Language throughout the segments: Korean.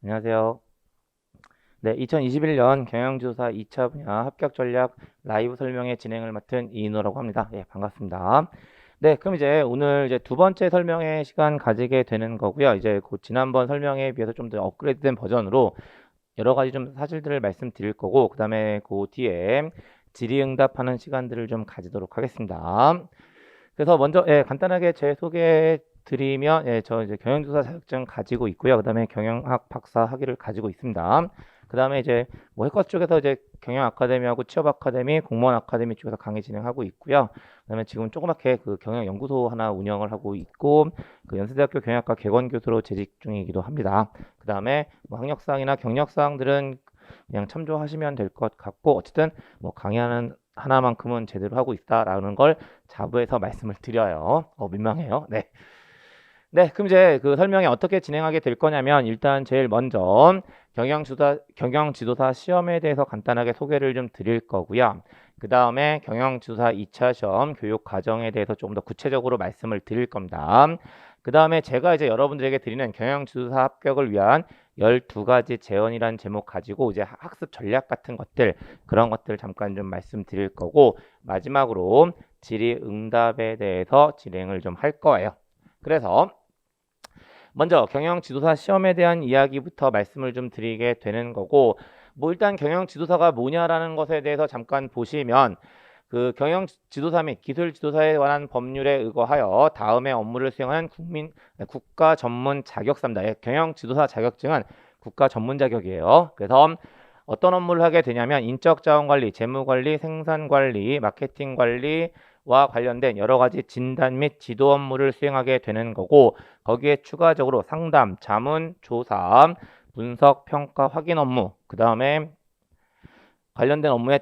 안녕하세요. 네, 2021년 경영지도사 2차 분야 합격 전략 라이브 설명회 진행을 맡은 이인호라고 합니다. 예, 반갑습니다. 네, 그럼 이제 오늘 이제 두 번째 설명회 시간 가지게 되는 거고요. 이제 그 지난번 설명회에 비해서 좀 더 업그레이드된 버전으로 여러 가지 좀 사실들을 말씀드릴 거고, 그 다음에 그 뒤에 질의응답하는 시간들을 좀 가지도록 하겠습니다. 그래서 먼저 간단하게 제 소개 드리면 저 이제 경영조사 자격증 가지고 있고요. 그다음에 경영학 박사 학위를 가지고 있습니다. 그다음에 이제 뭐 해커스 쪽에서 이제 경영 아카데미하고 취업 아카데미, 공무원 아카데미 쪽에서 강의 진행하고 있고요. 그다음에 지금 조그맣게 그 경영 연구소 하나 운영을 하고 있고 그 연세대학교 경영학과 객원 교수로 재직 중이기도 합니다. 그다음에 뭐 학력 사항이나 경력 사항들은 그냥 참조하시면 될 것 같고 어쨌든 뭐 강의하는 하나만큼은 제대로 하고 있다라는 걸 자부해서 말씀을 드려요. 민망해요. 네. 네, 그럼 이제 그 설명이 어떻게 진행하게 될 거냐면 일단 제일 먼저 경영지도사 시험에 대해서 간단하게 소개를 좀 드릴 거고요. 그 다음에 경영지도사 2차 시험 교육 과정에 대해서 조금 더 구체적으로 말씀을 드릴 겁니다. 그 다음에 제가 이제 여러분들에게 드리는 경영지도사 합격을 위한 12가지 재원이라는 제목 가지고 이제 학습 전략 같은 것들 그런 것들 잠깐 좀 말씀드릴 거고 마지막으로 질의응답에 대해서 진행을 좀 할 거예요. 그래서 먼저 경영 지도사 시험에 대한 이야기부터 말씀을 좀 드리게 되는 거고 뭐 일단 경영 지도사가 뭐냐라는 것에 대해서 잠깐 보시면 그 경영 지도사 및 기술 지도사에 관한 법률에 의거하여 다음의 업무를 수행하는 국가 전문 자격사입니다. 경영 지도사 자격증은 국가 전문 자격이에요. 그래서 어떤 업무를 하게 되냐면 인적 자원 관리, 재무 관리, 생산 관리, 마케팅 관리와 관련된 여러 가지 진단 및 지도 업무를 수행하게 되는 거고 거기에 추가적으로 상담, 자문, 조사, 분석, 평가, 확인 업무, 그 다음에 관련된 업무의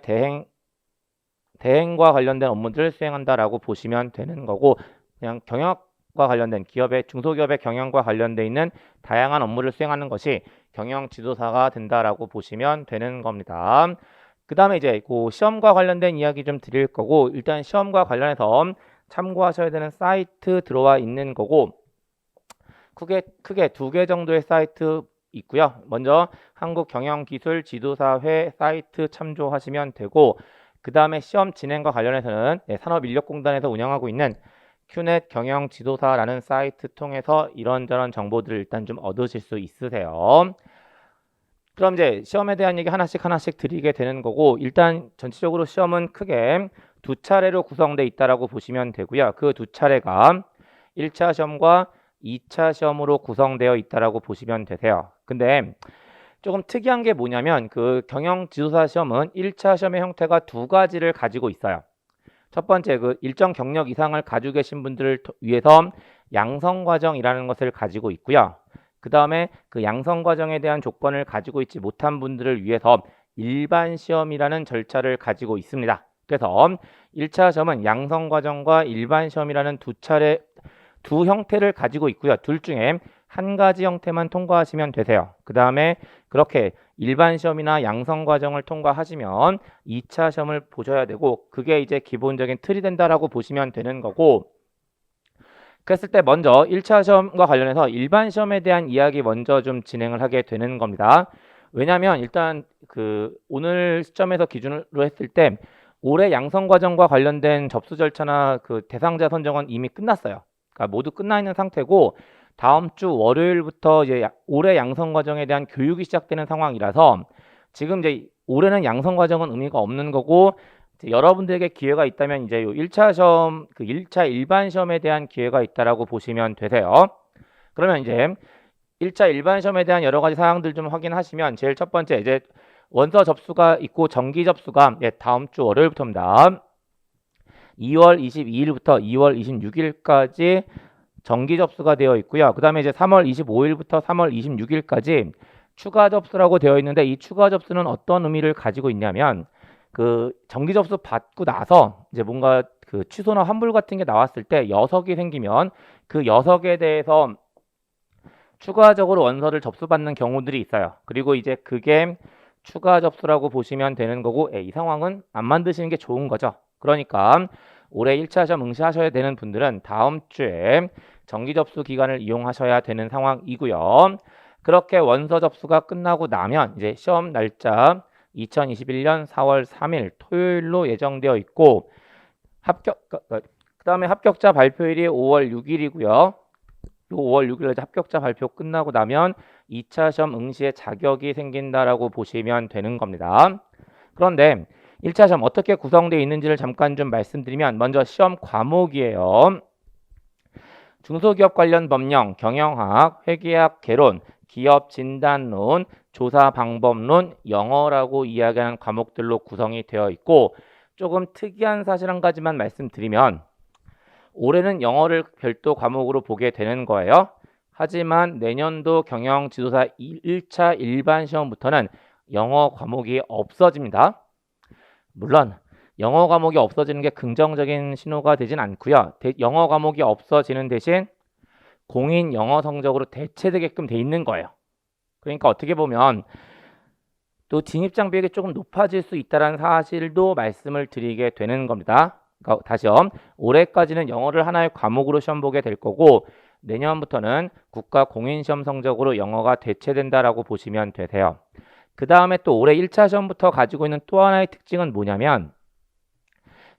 대행과 관련된 업무들을 수행한다라고 보시면 되는 거고 그냥 경영과 관련된 기업의 중소기업의 경영과 관련돼 있는 다양한 업무를 수행하는 것이 경영 지도사가 된다라고 보시면 되는 겁니다. 그 다음에 이제 그 시험과 관련된 이야기 좀 드릴 거고 일단 시험과 관련해서 참고하셔야 되는 사이트 들어와 있는 거고 크게 두 개 정도의 사이트 있고요. 먼저 한국경영기술지도사회 사이트 참조하시면 되고 그 다음에 시험 진행과 관련해서는 산업인력공단에서 운영하고 있는 큐넷 경영지도사라는 사이트 통해서 이런저런 정보들을 일단 좀 얻으실 수 있으세요. 그럼 이제 시험에 대한 얘기 하나씩 드리게 되는 거고 일단 전체적으로 시험은 크게 두 차례로 구성되어 있다라고 보시면 되고요. 그 두 차례가 1차 시험과 2차 시험으로 구성되어 있다라고 보시면 되세요. 근데 조금 특이한 게 뭐냐면 그 경영 지도사 시험은 1차 시험의 형태가 두 가지를 가지고 있어요. 첫 번째 그 일정 경력 이상을 가지고 계신 분들을 위해서 양성 과정이라는 것을 가지고 있고요. 그 다음에 그 양성 과정에 대한 조건을 가지고 있지 못한 분들을 위해서 일반 시험이라는 절차를 가지고 있습니다. 그래서 1차 시험은 양성 과정과 일반 시험이라는 두 형태를 가지고 있고요. 둘 중에 한 가지 형태만 통과하시면 되세요. 그 다음에 그렇게 일반 시험이나 양성 과정을 통과하시면 2차 시험을 보셔야 되고 그게 이제 기본적인 틀이 된다라고 보시면 되는 거고 그랬을 때 먼저 1차 시험과 관련해서 일반 시험에 대한 이야기 먼저 좀 진행을 하게 되는 겁니다. 왜냐하면 일단 그 오늘 시점에서 기준으로 했을 때 올해 양성 과정과 관련된 접수 절차나 그 대상자 선정은 이미 끝났어요. 그러니까 모두 끝나 있는 상태고 다음 주 월요일부터 이제 올해 양성 과정에 대한 교육이 시작되는 상황이라서 지금 이제 올해는 양성 과정은 의미가 없는 거고 여러분들에게 기회가 있다면 이제 요 1차 시험, 그 1차 일반 시험에 대한 기회가 있다라고 보시면 되세요. 그러면 이제 1차 일반 시험에 대한 여러 가지 사항들 좀 확인하시면 제일 첫 번째 이제 원서 접수가 있고 정기 접수가 다음 주 월요일부터입니다. 2월 22일부터 2월 26일까지 정기 접수가 되어 있고요. 그 다음에 이제 3월 25일부터 3월 26일까지 추가 접수라고 되어 있는데 이 추가 접수는 어떤 의미를 가지고 있냐면 그 정기 접수 받고 나서 이제 뭔가 그 취소나 환불 같은 게 나왔을 때 여석이 생기면 그 여석에 대해서 추가적으로 원서를 접수받는 경우들이 있어요. 그리고 이제 그게 추가 접수라고 보시면 되는 거고 이 상황은 안 만드시는 게 좋은 거죠. 그러니까 올해 1차 시험 응시하셔야 되는 분들은 다음 주에 정기 접수 기간을 이용하셔야 되는 상황이고요. 그렇게 원서 접수가 끝나고 나면 이제 시험 날짜 2021년 4월 3일 토요일로 예정되어 있고 그다음에 합격자 발표일이 5월 6일이고요. 요 5월 6일에 합격자 발표 끝나고 나면 2차 시험 응시에 자격이 생긴다라고 보시면 되는 겁니다. 그런데 1차 시험 어떻게 구성되어 있는지를 잠깐 좀 말씀드리면 먼저 시험 과목이에요. 중소기업 관련 법령, 경영학, 회계학, 개론, 기업 진단론, 조사 방법론, 영어라고 이야기하는 과목들로 구성이 되어 있고 조금 특이한 사실 한 가지만 말씀드리면 올해는 영어를 별도 과목으로 보게 되는 거예요. 하지만 내년도 경영지도사 1차 일반 시험부터는 영어 과목이 없어집니다. 물론 영어 과목이 없어지는 게 긍정적인 신호가 되진 않고요. 영어 과목이 없어지는 대신 공인 영어 성적으로 대체되게끔 돼 있는 거예요. 그러니까 어떻게 보면 또 진입장벽이 조금 높아질 수 있다는 사실도 말씀을 드리게 되는 겁니다. 그러니까 다시요. 올해까지는 영어를 하나의 과목으로 시험 보게 될 거고 내년부터는 국가 공인시험 성적으로 영어가 대체된다라고 보시면 되세요. 그 다음에 또 올해 1차 시험부터 가지고 있는 또 하나의 특징은 뭐냐면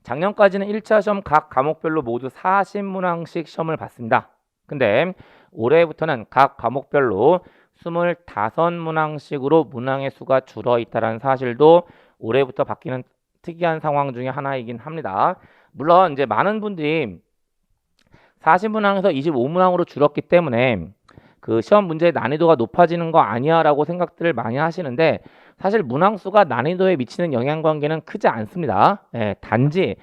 작년까지는 1차 시험 각 과목별로 모두 40문항씩 시험을 봤습니다. 근데 올해부터는 각 과목별로 25문항씩으로 문항의 수가 줄어 있다는 사실도 올해부터 바뀌는 특이한 상황 중에 하나이긴 합니다. 물론 이제 많은 분들이 40문항에서 25문항으로 줄었기 때문에 그 시험 문제의 난이도가 높아지는 거 아니야 라고 생각들을 많이 하시는데 사실 문항수가 난이도에 미치는 영향관계는 크지 않습니다. 단지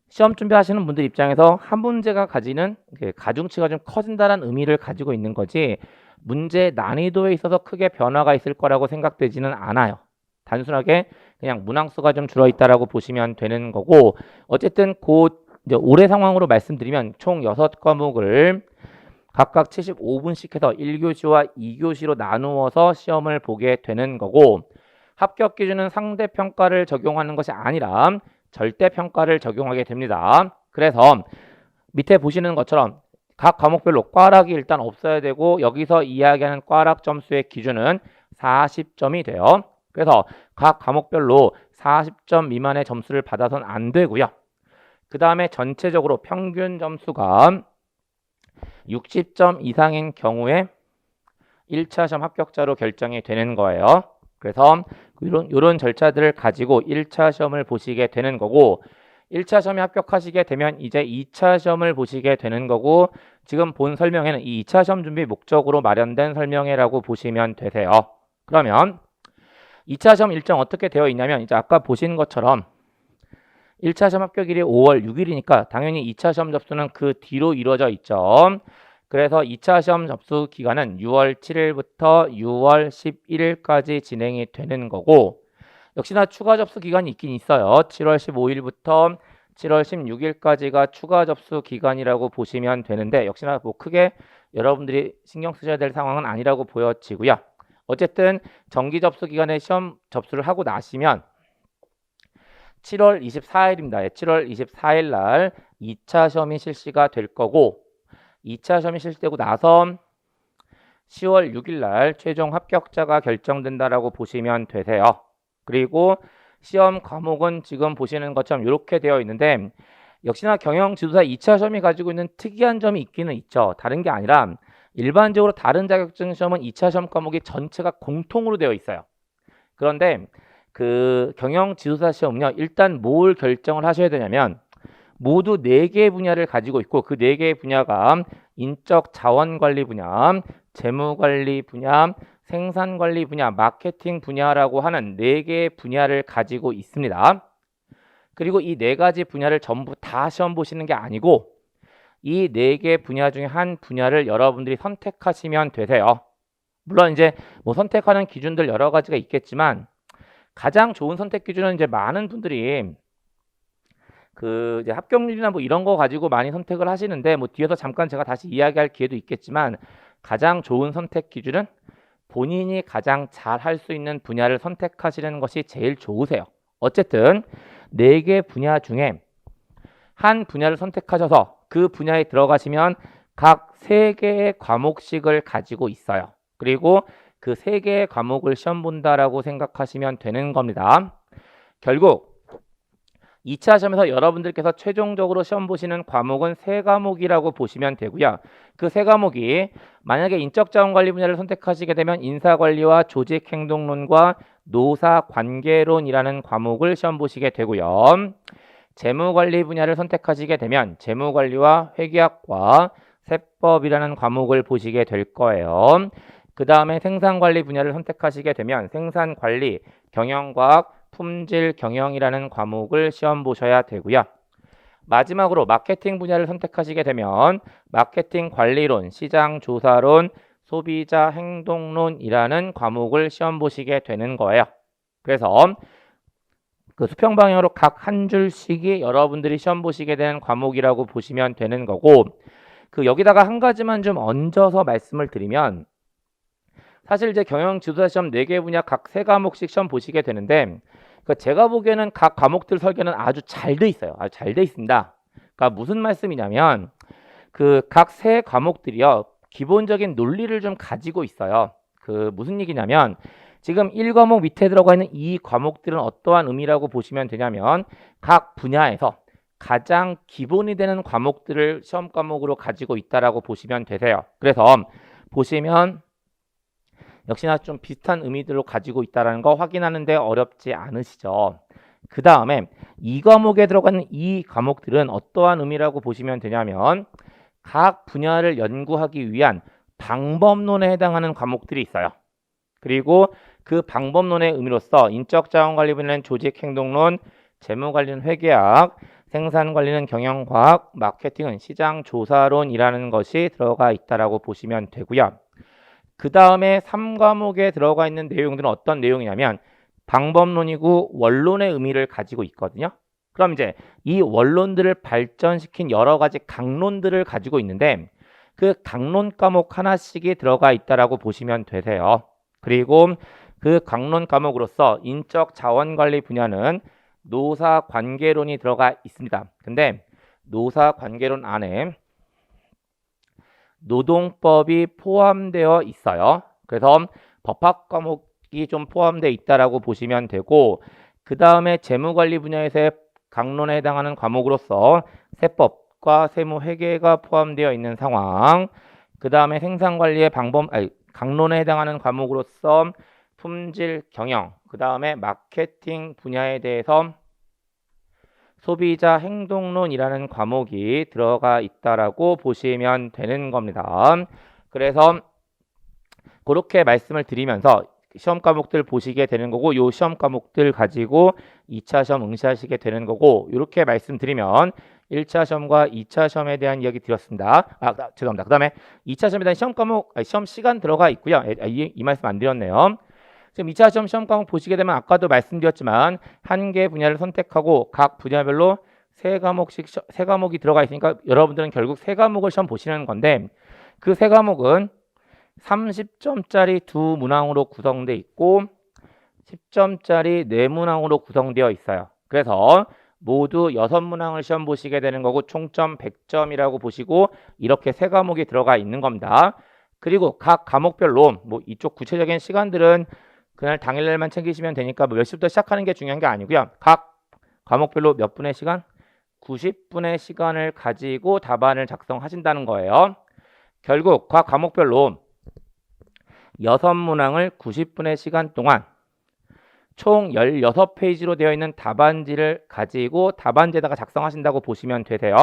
시험 준비하시는 분들 입장에서 한 문제가 가지는 가중치가 좀 커진다는 의미를 가지고 있는 거지 문제 난이도에 있어서 크게 변화가 있을 거라고 생각되지는 않아요. 단순하게 그냥 문항수가 좀 줄어 있다라고 보시면 되는 거고 어쨌든 이제 올해 상황으로 말씀드리면 총 6과목을 각각 75분씩 해서 1교시와 2교시로 나누어서 시험을 보게 되는 거고 합격 기준은 상대평가를 적용하는 것이 아니라 절대평가를 적용하게 됩니다. 그래서 밑에 보시는 것처럼 각 과목별로 꽈락이 일단 없어야 되고 여기서 이야기하는 꽈락 점수의 기준은 40점이 돼요. 그래서 각 과목별로 40점 미만의 점수를 받아서는 안 되고요. 그 다음에 전체적으로 평균 점수가 60점 이상인 경우에 1차 시험 합격자로 결정이 되는 거예요. 그래서 이런 절차들을 가지고 1차 시험을 보시게 되는 거고 1차 시험에 합격하시게 되면 이제 2차 시험을 보시게 되는 거고 지금 본 설명회는 이 2차 시험 준비 목적으로 마련된 설명회라고 보시면 되세요. 그러면 2차 시험 일정 어떻게 되어 있냐면 이제 아까 보신 것처럼 1차 시험 합격일이 5월 6일이니까 당연히 2차 시험 접수는 그 뒤로 이루어져 있죠. 그래서 2차 시험 접수 기간은 6월 7일부터 6월 11일까지 진행이 되는 거고 역시나 추가 접수 기간이 있긴 있어요. 7월 15일부터 7월 16일까지가 추가 접수 기간이라고 보시면 되는데 역시나 뭐 크게 여러분들이 신경 쓰셔야 될 상황은 아니라고 보여지고요. 어쨌든 정기 접수 기간에 시험 접수를 하고 나시면 7월 24일입니다. 7월 24일 날 2차 시험이 실시가 될 거고 2차 시험이 실시되고 나서 10월 6일 날 최종 합격자가 결정된다라고 보시면 되세요. 그리고 시험 과목은 지금 보시는 것처럼 이렇게 되어 있는데 역시나 경영지도사 2차 시험이 가지고 있는 특이한 점이 있기는 있죠. 다른 게 아니라 일반적으로 다른 자격증 시험은 2차 시험 과목이 전체가 공통으로 되어 있어요. 그런데 그 경영지도사 시험은요. 일단 뭘 결정을 하셔야 되냐면 모두 4개의 분야를 가지고 있고 그 4개의 분야가 인적 자원관리 분야, 재무관리 분야, 생산관리 분야, 마케팅 분야라고 하는 4개의 분야를 가지고 있습니다. 그리고 이 4가지 분야를 전부 다 시험 보시는 게 아니고 이 4개 분야 중에 한 분야를 여러분들이 선택하시면 되세요. 물론 이제 뭐 선택하는 기준들 여러 가지가 있겠지만 가장 좋은 선택 기준은 이제 많은 분들이 그 이제 합격률이나 뭐 이런 거 가지고 많이 선택을 하시는데 뭐 뒤에서 잠깐 제가 다시 이야기할 기회도 있겠지만 가장 좋은 선택 기준은 본인이 가장 잘 할 수 있는 분야를 선택하시는 것이 제일 좋으세요. 어쨌든 4개 분야 중에 한 분야를 선택하셔서 그 분야에 들어가시면 각 3개의 과목씩을 가지고 있어요. 그리고 그 3개의 과목을 시험 본다라고 생각하시면 되는 겁니다. 결국 2차 시험에서 여러분들께서 최종적으로 시험 보시는 과목은 3과목이라고 보시면 되고요. 그 3과목이 만약에 인적자원관리 분야를 선택하시게 되면 인사관리와 조직행동론과 노사관계론이라는 과목을 시험 보시게 되고요. 재무관리 분야를 선택하시게 되면 재무관리와 회계학과 세법이라는 과목을 보시게 될 거예요. 그 다음에 생산관리 분야를 선택하시게 되면 생산관리, 경영과학, 품질 경영이라는 과목을 시험 보셔야 되고요. 마지막으로 마케팅 분야를 선택하시게 되면 마케팅 관리론, 시장 조사론, 소비자 행동론이라는 과목을 시험 보시게 되는 거예요. 그래서 그 수평 방향으로 각 한 줄씩이 여러분들이 시험 보시게 되는 과목이라고 보시면 되는 거고, 그 여기다가 한 가지만 좀 얹어서 말씀을 드리면, 사실 이제 경영 지도자 시험 4개 분야 각 3과목씩 시험 보시게 되는데, 그 제가 보기에는 각 과목들 설계는 아주 잘 돼 있어요. 아주 잘 돼 있습니다. 그러니까 무슨 말씀이냐면 그 각 3과목들이요 기본적인 논리를 좀 가지고 있어요. 그 무슨 얘기냐면 지금 1과목 밑에 들어가 있는 이 과목들은 어떠한 의미라고 보시면 되냐면 각 분야에서 가장 기본이 되는 과목들을 시험 과목으로 가지고 있다라고 보시면 되세요. 그래서 보시면 역시나 좀 비슷한 의미들로 가지고 있다는 거 확인하는데 어렵지 않으시죠? 그 다음에 이 과목에 들어가는 이 과목들은 어떠한 의미라고 보시면 되냐면 각 분야를 연구하기 위한 방법론에 해당하는 과목들이 있어요. 그리고 그 방법론의 의미로서 인적자원관리 분야는 조직행동론, 재무관리는 회계학, 생산관리는 경영과학, 마케팅은 시장조사론이라는 것이 들어가 있다라고 보시면 되고요. 그 다음에 3과목에 들어가 있는 내용들은 어떤 내용이냐면 방법론이고 원론의 의미를 가지고 있거든요. 그럼 이제 이 원론들을 발전시킨 여러 가지 강론들을 가지고 있는데 그 강론 과목 하나씩이 들어가 있다라고 보시면 되세요. 그리고 그 강론 과목으로서 인적 자원관리 분야는 노사관계론이 들어가 있습니다. 근데 노사관계론 안에 노동법이 포함되어 있어요. 그래서 법학 과목이 좀 포함되어 있다라고 보시면 되고 그 다음에 재무관리 분야에서의 강론에 해당하는 과목으로서 세법과 세무회계가 포함되어 있는 상황. 그 다음에 생산관리의 강론에 해당하는 과목으로서 품질 경영, 그 다음에 마케팅 분야에 대해서 소비자 행동론이라는 과목이 들어가 있다라고 보시면 되는 겁니다. 그래서 그렇게 말씀을 드리면서 시험 과목들 보시게 되는 거고 요 시험 과목들 가지고 2차 시험 응시하시게 되는 거고 이렇게 말씀드리면 1차 시험과 2차 시험에 대한 이야기 드렸습니다. 죄송합니다. 그 다음에 2차 시험에 대한 시험 과목, 시험 시간 들어가 있고요. 이 말씀 안 드렸네요. 지금 2차 시험 과목 보시게 되면 아까도 말씀드렸지만 한 개 분야를 선택하고 각 분야별로 3과목이 들어가 있으니까 여러분들은 결국 3과목을 시험 보시는 건데 그 3과목은 30점짜리 2문항으로 구성되어 있고 10점짜리 4문항으로 구성되어 있어요. 그래서 모두 6문항을 시험 보시게 되는 거고 총점 100점이라고 보시고 이렇게 3과목이 들어가 있는 겁니다. 그리고 각 과목별로 뭐 이쪽 구체적인 시간들은 그날 당일날만 챙기시면 되니까 몇 시부터 시작하는 게 중요한 게 아니고요. 각 과목별로 몇 분의 시간? 90분의 시간을 가지고 답안을 작성하신다는 거예요. 결국 각 과목별로 6문항을 90분의 시간 동안 총 16페이지로 되어 있는 답안지를 가지고 답안지에다가 작성하신다고 보시면 되세요.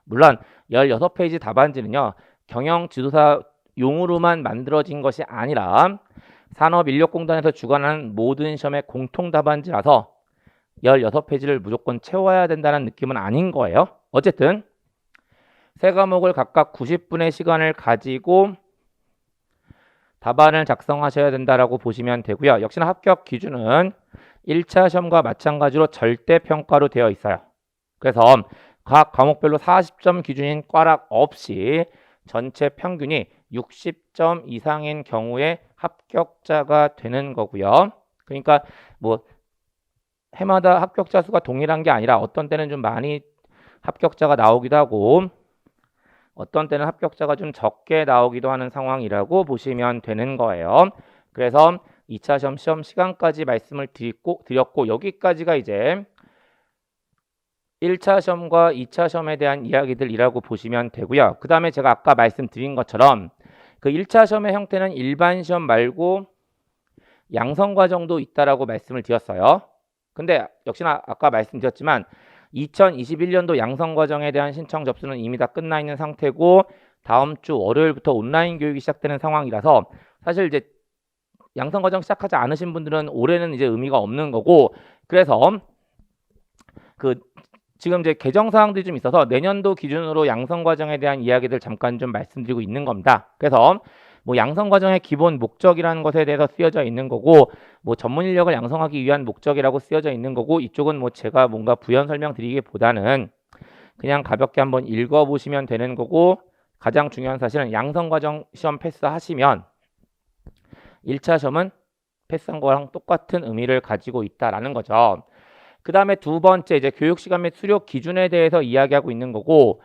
물론 16페이지 답안지는요. 경영지도사 용으로만 만들어진 것이 아니라 산업인력공단에서 주관하는 모든 시험의 공통 답안지라서 16페이지를 무조건 채워야 된다는 느낌은 아닌 거예요. 어쨌든 3과목을 각각 90분의 시간을 가지고 답안을 작성하셔야 된다라고 보시면 되고요. 역시나 합격 기준은 1차 시험과 마찬가지로 절대평가로 되어 있어요. 그래서 각 과목별로 40점 기준인 꽈락 없이 전체 평균이 60점 이상인 경우에 합격자가 되는 거고요. 그러니까 뭐 해마다 합격자 수가 동일한 게 아니라 어떤 때는 좀 많이 합격자가 나오기도 하고 어떤 때는 합격자가 좀 적게 나오기도 하는 상황이라고 보시면 되는 거예요. 그래서 2차 시험 시간까지 말씀을 드렸고 여기까지가 이제 1차 시험과 2차 시험에 대한 이야기들이라고 보시면 되고요. 그 다음에 제가 아까 말씀드린 것처럼 그 1차 시험의 형태는 일반 시험 말고 양성 과정도 있다라고 말씀을 드렸어요. 근데 역시나 아까 말씀드렸지만 2021년도 양성 과정에 대한 신청 접수는 이미 다 끝나 있는 상태고 다음 주 월요일부터 온라인 교육이 시작되는 상황이라서 사실 이제 양성 과정 시작하지 않으신 분들은 올해는 이제 의미가 없는 거고 그래서 그 지금 이제 개정 사항들이 좀 있어서 내년도 기준으로 양성 과정에 대한 이야기들 잠깐 좀 말씀드리고 있는 겁니다. 그래서 뭐 양성 과정의 기본 목적이라는 것에 대해서 쓰여져 있는 거고 뭐 전문 인력을 양성하기 위한 목적이라고 쓰여져 있는 거고 이쪽은 뭐 제가 뭔가 부연 설명드리기보다는 그냥 가볍게 한번 읽어보시면 되는 거고 가장 중요한 사실은 양성 과정 시험 패스하시면 1차 시험은 패스한 거랑 똑같은 의미를 가지고 있다라는 거죠. 그 다음에 두 번째 이제 교육 시간 및 수료 기준에 대해서 이야기하고 있는 거고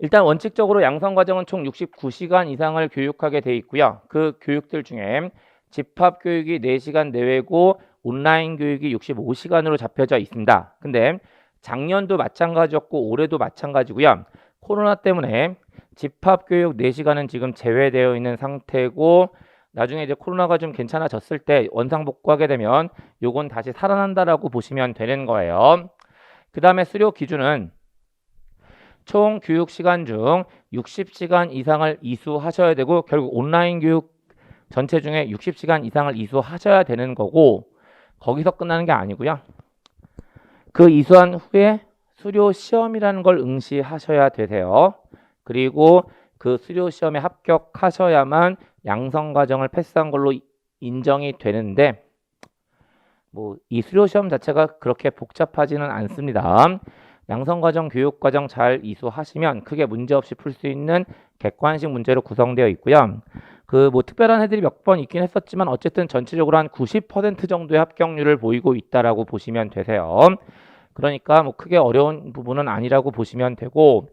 일단 원칙적으로 양성 과정은 총 69시간 이상을 교육하게 돼 있고요. 그 교육들 중에 집합 교육이 4시간 내외고 온라인 교육이 65시간으로 잡혀져 있습니다. 근데 작년도 마찬가지였고 올해도 마찬가지고요. 코로나 때문에 집합 교육 4시간은 지금 제외되어 있는 상태고 나중에 이제 코로나가 좀 괜찮아졌을 때 원상복구하게 되면 요건 다시 살아난다라고 보시면 되는 거예요. 그 다음에 수료 기준은 총 교육 시간 중 60시간 이상을 이수하셔야 되고 결국 온라인 교육 전체 중에 60시간 이상을 이수하셔야 되는 거고 거기서 끝나는 게 아니고요. 그 이수한 후에 수료 시험이라는 걸 응시하셔야 되세요. 그리고 그 수료 시험에 합격하셔야만 양성 과정을 패스한 걸로 인정이 되는데 뭐 이 수료 시험 자체가 그렇게 복잡하지는 않습니다. 양성 과정, 교육 과정 잘 이수하시면 크게 문제 없이 풀 수 있는 객관식 문제로 구성되어 있고요. 그 뭐 특별한 애들이 몇 번 있긴 했었지만 어쨌든 전체적으로 한 90% 정도의 합격률을 보이고 있다라고 보시면 되세요. 그러니까 뭐 크게 어려운 부분은 아니라고 보시면 되고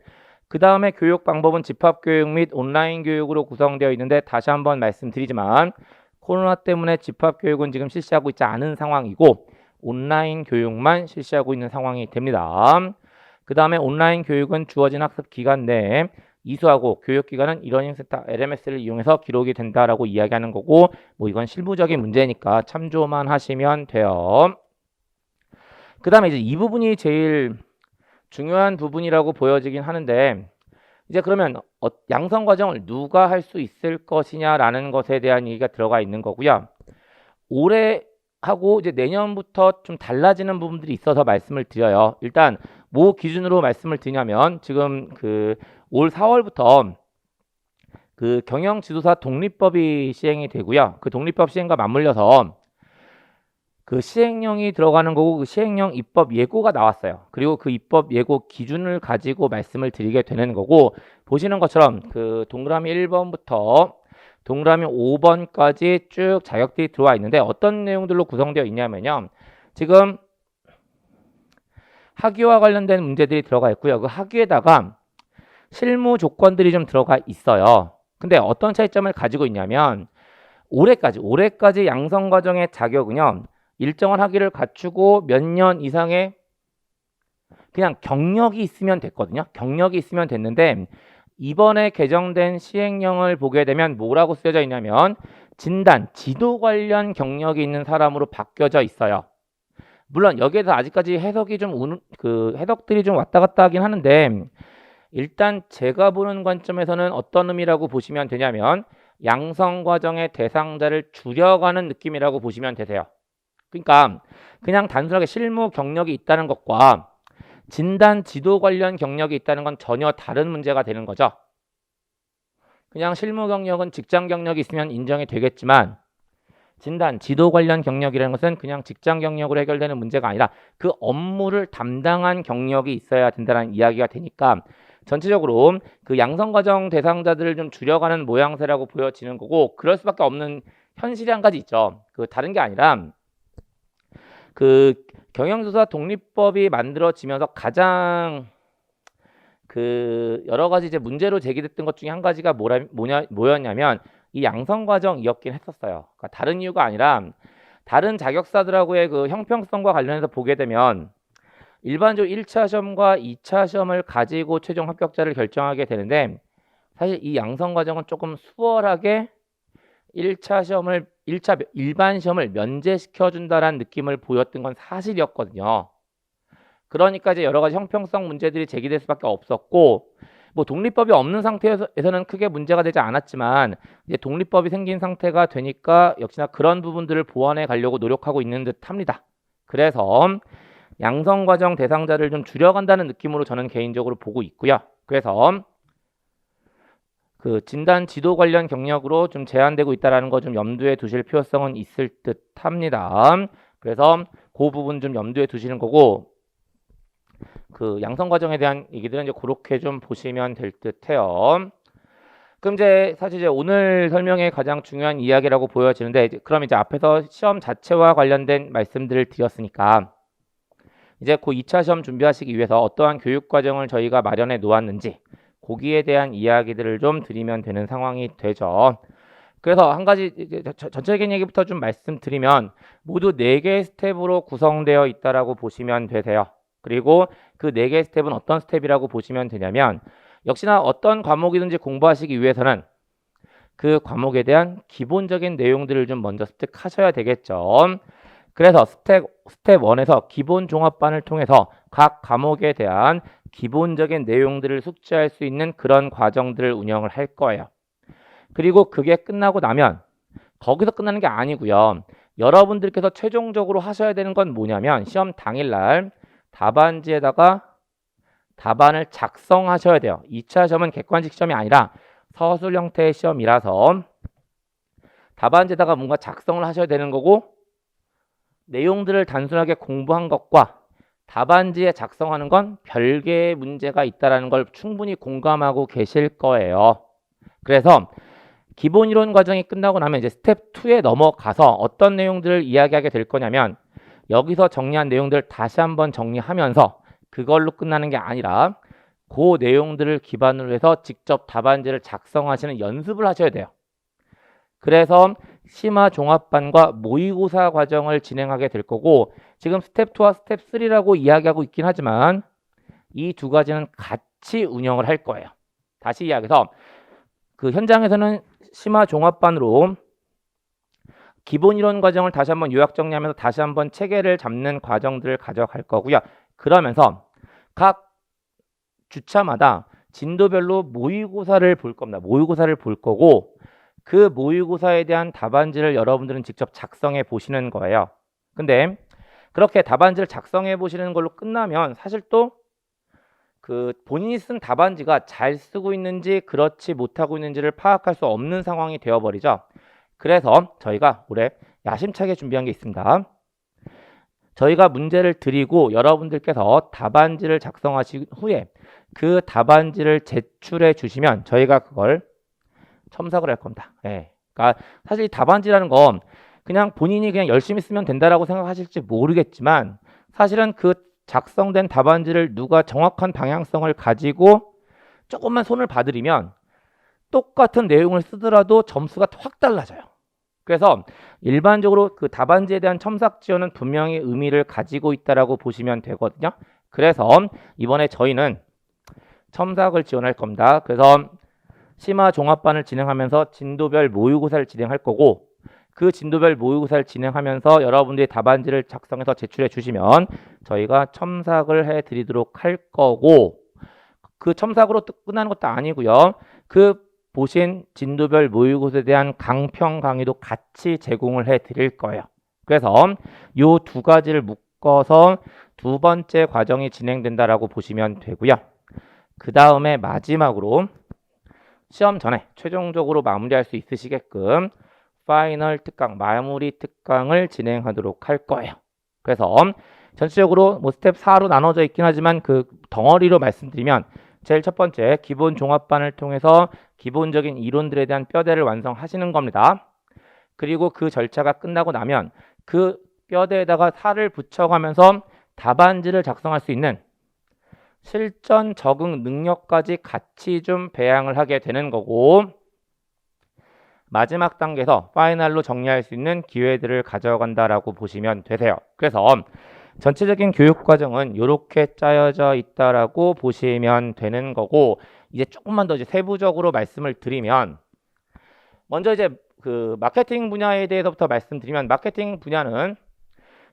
그 다음에 교육 방법은 집합교육 및 온라인 교육으로 구성되어 있는데 다시 한번 말씀드리지만 코로나 때문에 집합교육은 지금 실시하고 있지 않은 상황이고 온라인 교육만 실시하고 있는 상황이 됩니다. 그 다음에 온라인 교육은 주어진 학습 기간 내에 이수하고 교육기관은 이러닝센터 LMS를 이용해서 기록이 된다라고 이야기하는 거고 뭐 이건 실무적인 문제니까 참조만 하시면 돼요. 그 다음에 이제 이 부분이 제일 중요한 부분이라고 보여지긴 하는데 이제 그러면 양성 과정을 누가 할 수 있을 것이냐라는 것에 대한 얘기가 들어가 있는 거고요. 올해 하고 이제 내년부터 좀 달라지는 부분들이 있어서 말씀을 드려요. 일단 뭐 기준으로 말씀을 드냐면 지금 그 올 4월부터 그 경영지도사 독립법이 시행이 되고요. 그 독립법 시행과 맞물려서 그 시행령이 들어가는 거고 그 시행령 입법 예고가 나왔어요. 그리고 그 입법 예고 기준을 가지고 말씀을 드리게 되는 거고 보시는 것처럼 그 동그라미 1번부터 동그라미 5번까지 쭉 자격들이 들어와 있는데 어떤 내용들로 구성되어 있냐면요. 지금 학위와 관련된 문제들이 들어가 있고요. 그 학위에다가 실무 조건들이 좀 들어가 있어요. 근데 어떤 차이점을 가지고 있냐면 올해까지 양성 과정의 자격은요. 일정한 학위를 갖추고 몇 년 이상의 그냥 경력이 있으면 됐거든요. 경력이 있으면 됐는데 이번에 개정된 시행령을 보게 되면 뭐라고 쓰여져 있냐면 진단, 지도 관련 경력이 있는 사람으로 바뀌어져 있어요. 물론 여기에서 아직까지 해석이 해석들이 좀 왔다 갔다 하긴 하는데 일단 제가 보는 관점에서는 어떤 의미라고 보시면 되냐면 양성 과정의 대상자를 줄여가는 느낌이라고 보시면 되세요. 그러니까 그냥 단순하게 실무 경력이 있다는 것과 진단 지도 관련 경력이 있다는 건 전혀 다른 문제가 되는 거죠. 그냥 실무 경력은 직장 경력이 있으면 인정이 되겠지만 진단 지도 관련 경력이라는 것은 그냥 직장 경력으로 해결되는 문제가 아니라 그 업무를 담당한 경력이 있어야 된다는 이야기가 되니까 전체적으로 그 양성 과정 대상자들을 좀 줄여가는 모양새라고 보여지는 거고 그럴 수밖에 없는 현실이 한 가지 있죠. 그 다른 게 아니라 그 경영조사 독립법이 만들어지면서 가장 그 여러 가지 이제 문제로 제기됐던 것 중에 한 가지가 뭐였냐면 이 양성 과정이었긴 했었어요. 그러니까 다른 이유가 아니라 다른 자격사들하고의 그 형평성과 관련해서 보게 되면 일반적으로 1차 시험과 2차 시험을 가지고 최종 합격자를 결정하게 되는데 사실 이 양성 과정은 조금 수월하게 1차 일반 시험을 면제시켜 준다라는 느낌을 보였던 건 사실이었거든요. 그러니까 이제 여러 가지 형평성 문제들이 제기될 수밖에 없었고 뭐 독립법이 없는 상태에서는 크게 문제가 되지 않았지만 이제 독립법이 생긴 상태가 되니까 역시나 그런 부분들을 보완해 가려고 노력하고 있는 듯합니다. 그래서 양성 과정 대상자를 좀 줄여간다는 느낌으로 저는 개인적으로 보고 있고요. 그래서 그 진단 지도 관련 경력으로 좀 제한되고 있다라는 거 좀 염두에 두실 필요성은 있을 듯합니다. 그래서 그 부분 좀 염두에 두시는 거고 그 양성 과정에 대한 얘기들은 이제 그렇게 좀 보시면 될 듯해요. 그럼 이제 사실 이제 오늘 설명의 가장 중요한 이야기라고 보여지는데 그럼 이제 앞에서 시험 자체와 관련된 말씀들을 드렸으니까 이제 그 2차 시험 준비하시기 위해서 어떠한 교육 과정을 저희가 마련해 놓았는지 거기에 대한 이야기들을 좀 드리면 되는 상황이 되죠. 그래서 한 가지 전체적인 얘기부터 좀 말씀드리면 모두 4개의 스텝으로 구성되어 있다라고 보시면 되세요. 그리고 그 4개의 스텝은 어떤 스텝이라고 보시면 되냐면 역시나 어떤 과목이든지 공부하시기 위해서는 그 과목에 대한 기본적인 내용들을 좀 먼저 습득하셔야 되겠죠. 그래서 스텝 1에서 기본 종합반을 통해서 각 과목에 대한 기본적인 내용들을 숙지할 수 있는 그런 과정들을 운영을 할 거예요. 그리고 그게 끝나고 나면 거기서 끝나는 게 아니고요. 여러분들께서 최종적으로 하셔야 되는 건 뭐냐면 시험 당일날 답안지에다가 답안을 작성하셔야 돼요. 2차 시험은 객관식 시험이 아니라 서술 형태의 시험이라서 답안지에다가 뭔가 작성을 하셔야 되는 거고 내용들을 단순하게 공부한 것과 답안지에 작성하는 건 별개의 문제가 있다는 걸 충분히 공감하고 계실 거예요. 그래서 기본 이론 과정이 끝나고 나면 이제 스텝 2에 넘어가서 어떤 내용들을 이야기하게 될 거냐면 여기서 정리한 내용들을 다시 한번 정리하면서 그걸로 끝나는 게 아니라 그 내용들을 기반으로 해서 직접 답안지를 작성하시는 연습을 하셔야 돼요. 그래서 심화 종합반과 모의고사 과정을 진행하게 될 거고 지금 스텝 2와 스텝 3라고 이야기하고 있긴 하지만 이 두 가지는 같이 운영을 할 거예요. 다시 이야기해서 그 현장에서는 심화 종합반으로 기본 이론 과정을 다시 한번 요약 정리하면서 다시 한번 체계를 잡는 과정들을 가져갈 거고요. 그러면서 각 주차마다 진도별로 모의고사를 볼 겁니다. 모의고사를 볼 거고 그 모의고사에 대한 답안지를 여러분들은 직접 작성해 보시는 거예요. 근데 그렇게 답안지를 작성해 보시는 걸로 끝나면 사실 또 그 본인이 쓴 답안지가 잘 쓰고 있는지 그렇지 못하고 있는지를 파악할 수 없는 상황이 되어버리죠. 그래서 저희가 올해 야심차게 준비한 게 있습니다. 저희가 문제를 드리고 여러분들께서 답안지를 작성하신 후에 그 답안지를 제출해 주시면 저희가 그걸 첨삭을 할 겁니다. 예. 그러니까 사실 이 답안지라는 건 그냥 본인이 그냥 열심히 쓰면 된다라고 생각하실지 모르겠지만 사실은 그 작성된 답안지를 누가 정확한 방향성을 가지고 조금만 손을 봐드리면 똑같은 내용을 쓰더라도 점수가 확 달라져요. 그래서 일반적으로 그 답안지에 대한 첨삭 지원은 분명히 의미를 가지고 있다라고 보시면 되거든요. 그래서 이번에 저희는 첨삭을 지원할 겁니다. 그래서 심화 종합반을 진행하면서 진도별 모의고사를 진행할 거고 그 진도별 모의고사를 진행하면서 여러분들이 답안지를 작성해서 제출해 주시면 저희가 첨삭을 해 드리도록 할 거고 그 첨삭으로 끝나는 것도 아니고요. 그 보신 진도별 모의고사에 대한 강평 강의도 같이 제공을 해 드릴 거예요. 그래서 이 두 가지를 묶어서 두 번째 과정이 진행된다라고 보시면 되고요. 그 다음에 마지막으로 시험 전에 최종적으로 마무리할 수 있으시게끔 파이널 특강, 마무리 특강을 진행하도록 할 거예요. 그래서 전체적으로 뭐 스텝 4로 나눠져 있긴 하지만 그 덩어리로 말씀드리면 제일 첫 번째 기본 종합반을 통해서 기본적인 이론들에 대한 뼈대를 완성하시는 겁니다. 그리고 그 절차가 끝나고 나면 그 뼈대에다가 살을 붙여가면서 답안지를 작성할 수 있는 실전 적응 능력까지 같이 좀 배양을 하게 되는 거고, 마지막 단계에서 파이널로 정리할 수 있는 기회들을 가져간다라고 보시면 되세요. 그래서 전체적인 교육 과정은 이렇게 짜여져 있다라고 보시면 되는 거고, 이제 조금만 더 이제 세부적으로 말씀을 드리면, 먼저 이제 그 마케팅 분야에 대해서부터 말씀드리면, 마케팅 분야는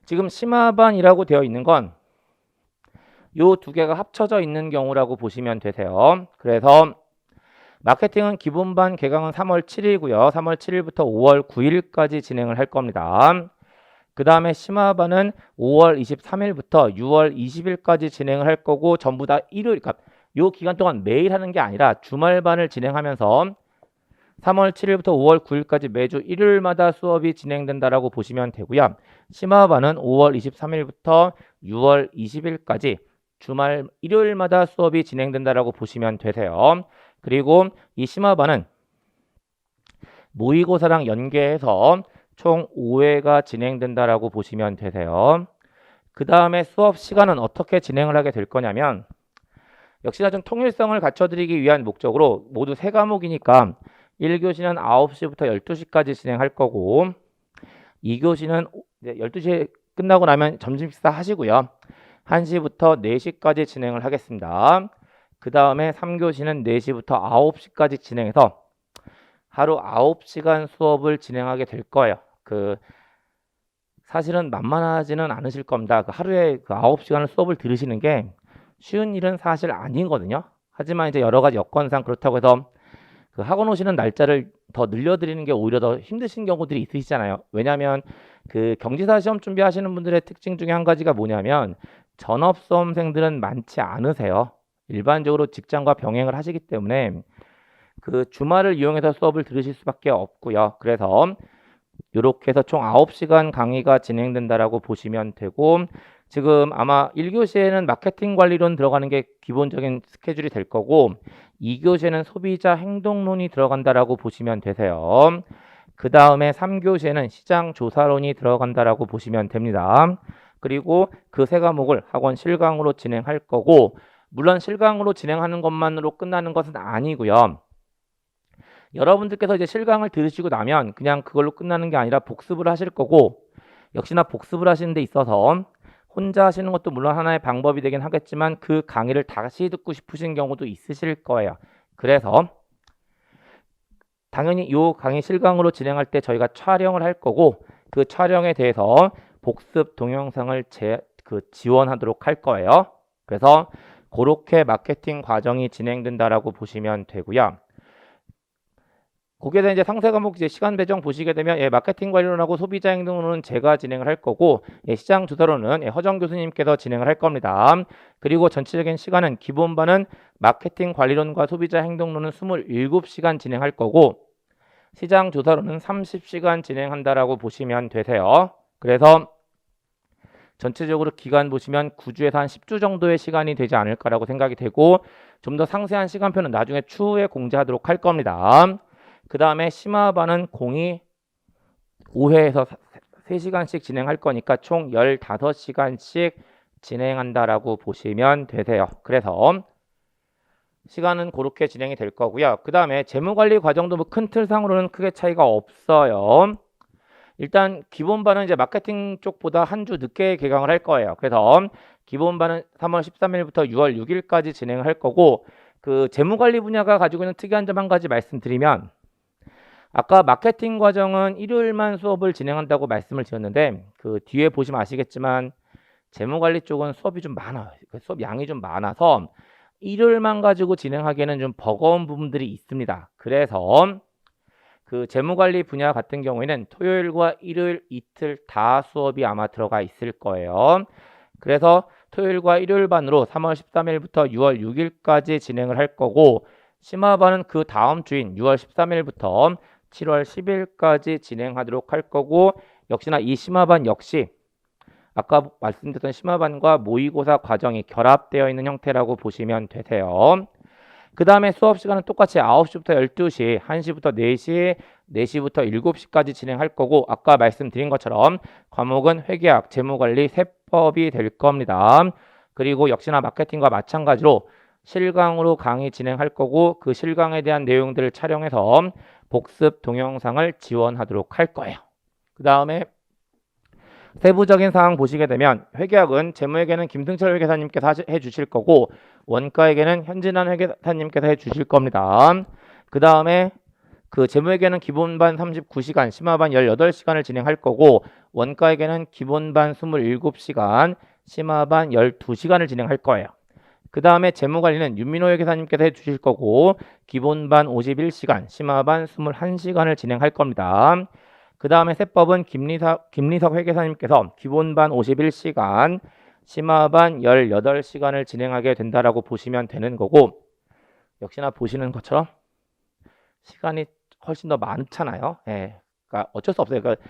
지금 심화반이라고 되어 있는 건 요 두 개가 합쳐져 있는 경우라고 보시면 되세요. 그래서 마케팅은 기본반 개강은 3월 7일고요. 3월 7일부터 5월 9일까지 진행을 할 겁니다. 그 다음에 심화반은 5월 23일부터 6월 20일까지 진행을 할 거고, 전부 다 일요일, 그러니까 요 기간 동안 매일 하는 게 아니라 주말반을 진행하면서 3월 7일부터 5월 9일까지 매주 일요일마다 수업이 진행된다라고 보시면 되고요. 심화반은 5월 23일부터 6월 20일까지 주말 일요일마다 수업이 진행된다라고 보시면 되세요. 그리고 이 심화반은 모의고사랑 연계해서 총 5회가 진행된다라고 보시면 되세요. 그 다음에 수업 시간은 어떻게 진행을 하게 될 거냐면, 역시나 좀 통일성을 갖춰드리기 위한 목적으로 모두 3과목이니까 1교시는 9시부터 12시까지 진행할 거고, 2교시는 12시에 끝나고 나면 점심 식사 하시고요. 1시부터 4시까지 진행을 하겠습니다. 그 다음에 3교시는 4시부터 9시까지 진행해서 하루 9시간 수업을 진행하게 될 거예요. 사실은 만만하지는 않으실 겁니다. 하루에 9시간을 수업을 들으시는 게 쉬운 일은 사실 아니거든요. 하지만 이제 여러 가지 여건상 그렇다고 해서 학원 오시는 날짜를 더 늘려드리는 게 오히려 더 힘드신 경우들이 있으시잖아요. 왜냐하면 경지사 시험 준비하시는 분들의 특징 중에 한 가지가 뭐냐면, 전업 수험생들은 많지 않으세요. 일반적으로 직장과 병행을 하시기 때문에 주말을 이용해서 수업을 들으실 수밖에 없고요. 그래서 이렇게 해서 총 9시간 강의가 진행된다라고 보시면 되고, 지금 아마 1교시에는 마케팅 관리론 들어가는 게 기본적인 스케줄이 될 거고, 2교시에는 소비자 행동론이 들어간다라고 보시면 되세요. 그 다음에 3교시에는 시장 조사론이 들어간다라고 보시면 됩니다. 그리고 그 3과목을 학원 실강으로 진행할 거고, 물론 실강으로 진행하는 것만으로 끝나는 것은 아니고요. 여러분들께서 이제 실강을 들으시고 나면 그냥 그걸로 끝나는 게 아니라 복습을 하실 거고, 역시나 복습을 하시는 데 있어서 혼자 하시는 것도 물론 하나의 방법이 되긴 하겠지만, 그 강의를 다시 듣고 싶으신 경우도 있으실 거예요. 그래서 당연히 이 강의 실강으로 진행할 때 저희가 촬영을 할 거고, 그 촬영에 대해서 복습 동영상을 지원하도록 할 거예요. 그래서 그렇게 마케팅 과정이 진행된다라고 보시면 되고요. 거기에 대한 이제 상세 과목 이제 시간 배정 보시게 되면, 마케팅 관리론하고 소비자 행동론은 제가 진행을 할 거고, 시장 조사론은 허정 교수님께서 진행을 할 겁니다. 그리고 전체적인 시간은 기본반은 마케팅 관리론과 소비자 행동론은 27시간 진행할 거고, 시장 조사론은 30시간 진행한다라고 보시면 되세요. 그래서 전체적으로 기간 보시면 9주에서 한 10주 정도의 시간이 되지 않을까라고 생각이 되고, 좀 더 상세한 시간표는 나중에 추후에 공지하도록 할 겁니다. 그 다음에 심화반은 공이 5회에서 3시간씩 진행할 거니까 총 15시간씩 진행한다라고 보시면 되세요. 그래서 시간은 그렇게 진행이 될 거고요. 그 다음에 재무관리 과정도 뭐 큰 틀상으로는 크게 차이가 없어요. 일단 기본반은 이제 마케팅 쪽보다 한 주 늦게 개강을 할 거예요. 그래서 기본반은 3월 13일부터 6월 6일까지 진행을 할 거고, 재무관리 분야가 가지고 있는 특이한 점 한 가지 말씀드리면, 아까 마케팅 과정은 일요일만 수업을 진행한다고 말씀을 드렸는데, 뒤에 보시면 아시겠지만 재무관리 쪽은 수업이 좀 많아요. 수업 양이 좀 많아서 일요일만 가지고 진행하기에는 좀 버거운 부분들이 있습니다. 그래서 재무관리 분야 같은 경우에는 토요일과 일요일 이틀 다 수업이 아마 들어가 있을 거예요. 그래서 토요일과 일요일 반으로 3월 13일부터 6월 6일까지 진행을 할 거고, 심화반은 그 다음 주인 6월 13일부터 7월 10일까지 진행하도록 할 거고, 역시나 이 심화반 역시 아까 말씀드렸던 심화반과 모의고사 과정이 결합되어 있는 형태라고 보시면 되세요. 그 다음에 수업 시간은 똑같이 9시부터 12시, 1시부터 4시, 4시부터 7시까지 진행할 거고, 아까 말씀드린 것처럼 과목은 회계학, 재무관리, 세법이 될 겁니다. 그리고 역시나 마케팅과 마찬가지로 실강으로 강의 진행할 거고 그 실강에 대한 내용들을 촬영해서 복습 동영상을 지원하도록 할 거예요. 그 다음에 세부적인 사항 보시게 되면 회계학은 재무회계는 김승철 회계사님께서 해주실 거고 원가회계는 현진환 회계사님께서 해주실 겁니다. 그 다음에 그 재무회계는 기본반 39시간, 심화반 18시간을 진행할 거고 원가회계는 기본반 27시간, 심화반 12시간을 진행할 거예요. 그 다음에 재무관리는 윤민호 회계사님께서 해주실 거고 기본반 51시간, 심화반 21시간을 진행할 겁니다. 그 다음에 세법은 김리석 회계사님께서 기본반 51시간, 심화반 18시간을 진행하게 된다라고 보시면 되는 거고 역시나 보시는 것처럼 시간이 훨씬 더 많잖아요. 예, 그러니까 어쩔 수 없어요. 그러니까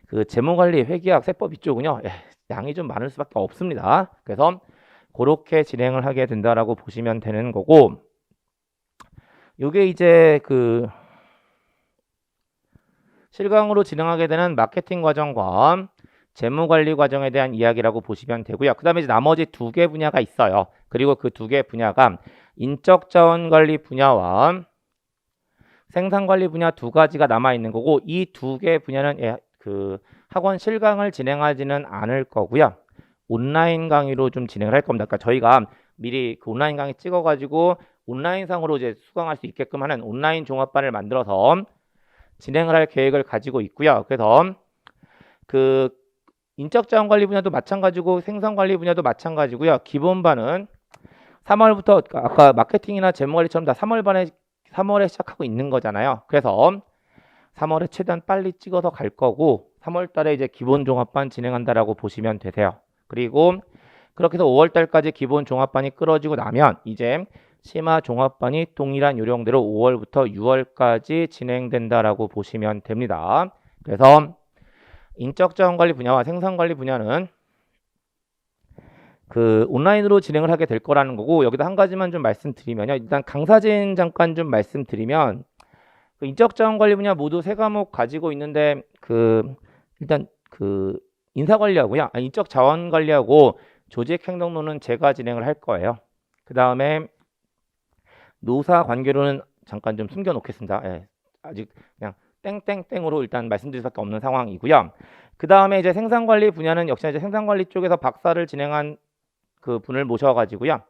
그 재무관리, 회계학, 세법 이쪽은요, 양이 좀 많을 수밖에 없습니다. 그래서 그렇게 진행을 하게 된다라고 보시면 되는 거고, 이게 이제 그 실강으로 진행하게 되는 마케팅 과정과 재무관리 과정에 대한 이야기라고 보시면 되고요. 그 다음에 이제 나머지 두 개 분야가 있어요. 그리고 그 두 개 분야가 인적자원관리 분야와 생산관리 분야 두 가지가 남아 있는 거고 이 두 개 분야는 그 학원 실강을 진행하지는 않을 거고요. 온라인 강의로 좀 진행을 할 겁니다. 그러니까 저희가 미리 그 온라인 강의 찍어가지고 온라인상으로 이제 수강할 수 있게끔 하는 온라인 종합반을 만들어서 진행을 할 계획을 가지고 있고요. 그래서 그 인적자원관리 분야도 마찬가지고 생산관리 분야도 마찬가지고요. 기본반은 3월부터 아까 마케팅이나 재무관리처럼 다 3월에 시작하고 있는 거잖아요. 그래서 3월에 최대한 빨리 찍어서 갈 거고 3월 달에 이제 기본 종합반 진행한다라고 보시면 되세요. 그리고 그렇게 해서 5월 달까지 기본 종합반이 끌어지고 나면 이제 심화 종합반이 동일한 요령대로 5월부터 6월까지 진행된다라고 보시면 됩니다. 그래서 인적자원관리 분야와 생산관리 분야는 그 온라인으로 진행을 하게 될 거라는 거고 여기다 한 가지만 좀 말씀드리면요. 일단 강사진 잠깐 좀 말씀드리면 그 인적자원관리 분야 모두 세 과목 가지고 있는데 그 일단 그 인사관리하고요. 인적자원관리하고 조직행동론은 제가 진행을 할 거예요. 그 다음에 노사관계론은 잠깐 좀 숨겨놓겠습니다. 예, 아직 그냥 땡땡땡으로 일단 말씀드릴 수밖에 없는 상황이고요. 그 다음에 이제 생산관리 분야는 역시 이제 생산관리 쪽에서 박사를 진행한 그 분을 모셔가지고요.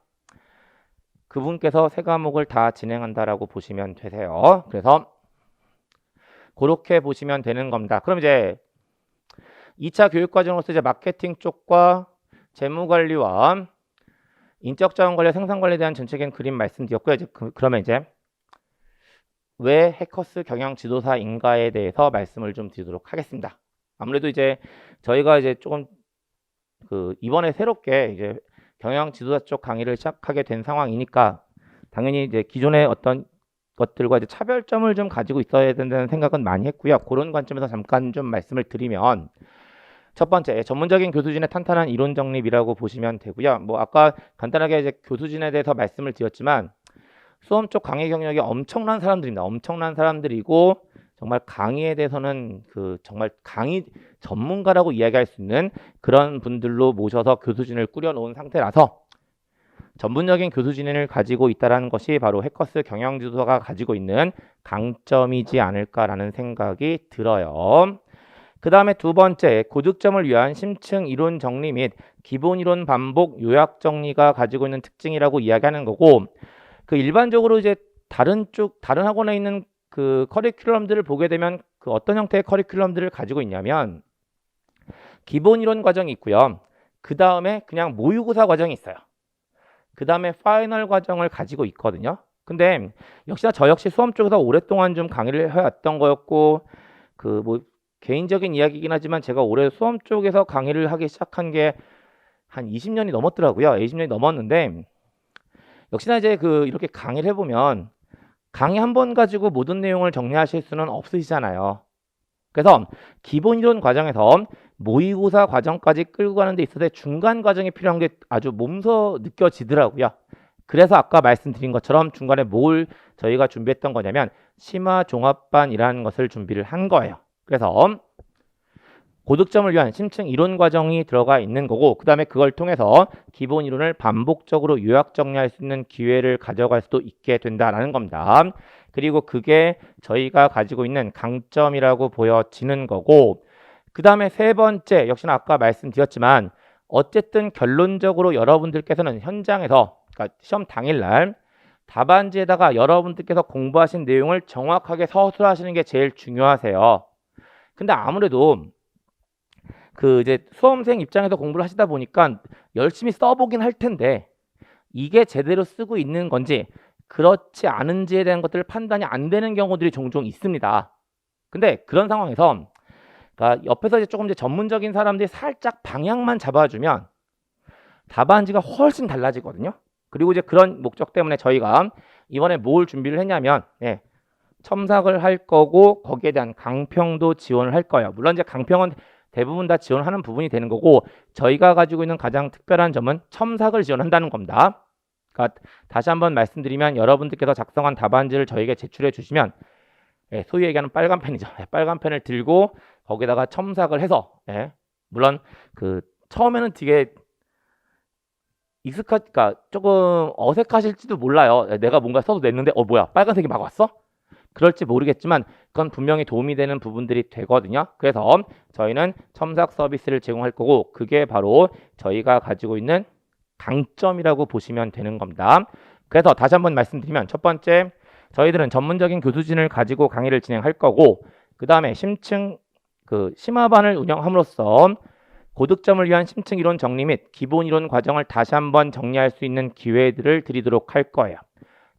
그분께서 세 과목을 다 진행한다라고 보시면 되세요. 그래서 그렇게 보시면 되는 겁니다. 그럼 이제 2차 교육과정으로서 이제 마케팅 쪽과 재무관리와 인적자원관리, 생산관리에 대한 전체적인 그림 말씀드렸고요. 이제 그러면 이제 왜 해커스 경영지도사인가에 대해서 말씀을 좀 드리도록 하겠습니다. 아무래도 이제 저희가 이제 조금 그 이번에 새롭게 이제 경영지도사 쪽 강의를 시작하게 된 상황이니까 당연히 이제 기존의 어떤 것들과 이제 차별점을 좀 가지고 있어야 된다는 생각은 많이 했고요. 그런 관점에서 잠깐 좀 말씀을 드리면 첫 번째, 전문적인 교수진의 탄탄한 이론 정립이라고 보시면 되고요. 뭐 아까 간단하게 이제 교수진에 대해서 말씀을 드렸지만 수험 쪽 강의 경력이 엄청난 사람들입니다. 엄청난 사람들이고 정말 강의에 대해서는 그 정말 강의 전문가라고 이야기할 수 있는 그런 분들로 모셔서 교수진을 꾸려놓은 상태라서 전문적인 교수진을 가지고 있다는 것이 바로 해커스 경영지도사가 가지고 있는 강점이지 않을까라는 생각이 들어요. 그 다음에 두 번째, 고득점을 위한 심층 이론 정리 및 기본 이론 반복 요약 정리가 가지고 있는 특징이라고 이야기하는 거고 그 일반적으로 이제 다른 학원에 있는 그 커리큘럼들을 보게 되면 그 어떤 형태의 커리큘럼들을 가지고 있냐면 기본 이론 과정이 있고요. 그 다음에 그냥 모의고사 과정이 있어요. 그 다음에 파이널 과정을 가지고 있거든요. 근데 역시나 저 역시 수험 쪽에서 오랫동안 좀 강의를 해왔던 거였고 그 뭐 개인적인 이야기이긴 하지만 제가 올해 수험 쪽에서 강의를 하기 시작한 게 한 20년이 넘었더라고요. 20년이 넘었는데 역시나 이제 그 이렇게 강의를 해보면 강의 한 번 가지고 모든 내용을 정리하실 수는 없으시잖아요. 그래서 기본 이론 과정에서 모의고사 과정까지 끌고 가는 데 있어서 중간 과정이 필요한 게 아주 몸소 느껴지더라고요. 그래서 아까 말씀드린 것처럼 중간에 뭘 저희가 준비했던 거냐면 심화 종합반이라는 것을 준비를 한 거예요. 그래서 고득점을 위한 심층 이론 과정이 들어가 있는 거고, 그 다음에 그걸 통해서 기본 이론을 반복적으로 요약 정리할 수 있는 기회를 가져갈 수도 있게 된다라는 겁니다. 그리고 그게 저희가 가지고 있는 강점이라고 보여지는 거고, 그 다음에 세 번째, 역시나 아까 말씀드렸지만 어쨌든 결론적으로 여러분들께서는 현장에서, 그러니까 시험 당일날 답안지에다가 여러분들께서 공부하신 내용을 정확하게 서술하시는 게 제일 중요하세요. 근데 아무래도 그 이제 수험생 입장에서 공부를 하시다 보니까 열심히 써보긴 할 텐데 이게 제대로 쓰고 있는 건지 그렇지 않은지에 대한 것들 판단이 안 되는 경우들이 종종 있습니다. 근데 그런 상황에서 그러니까 옆에서 이제 조금 이제 전문적인 사람들이 살짝 방향만 잡아주면 답안지가 훨씬 달라지거든요. 그리고 이제 그런 목적 때문에 저희가 이번에 뭘 준비를 했냐면 첨삭을 할 거고 거기에 대한 강평도 지원을 할 거예요. 물론 이제 강평은 대부분 다 지원하는 부분이 되는 거고 저희가 가지고 있는 가장 특별한 점은 첨삭을 지원한다는 겁니다. 그러니까 다시 한번 말씀드리면 여러분들께서 작성한 답안지를 저희에게 제출해 주시면 소위 얘기하는 빨간 펜이죠. 빨간 펜을 들고 거기다가 첨삭을 해서 물론 그 처음에는 되게 그러니까 조금 어색하실지도 몰라요. 내가 뭔가 써도 냈는데 뭐야 빨간색이 막 왔어? 그럴지 모르겠지만 그건 분명히 도움이 되는 부분들이 되거든요. 그래서 저희는 첨삭 서비스를 제공할 거고 그게 바로 저희가 가지고 있는 강점이라고 보시면 되는 겁니다. 그래서 다시 한번 말씀드리면 첫 번째, 저희들은 전문적인 교수진을 가지고 강의를 진행할 거고 그 다음에 심층 심화반을 운영함으로써 고득점을 위한 심층 이론 정리 및 기본 이론 과정을 다시 한번 정리할 수 있는 기회들을 드리도록 할 거예요.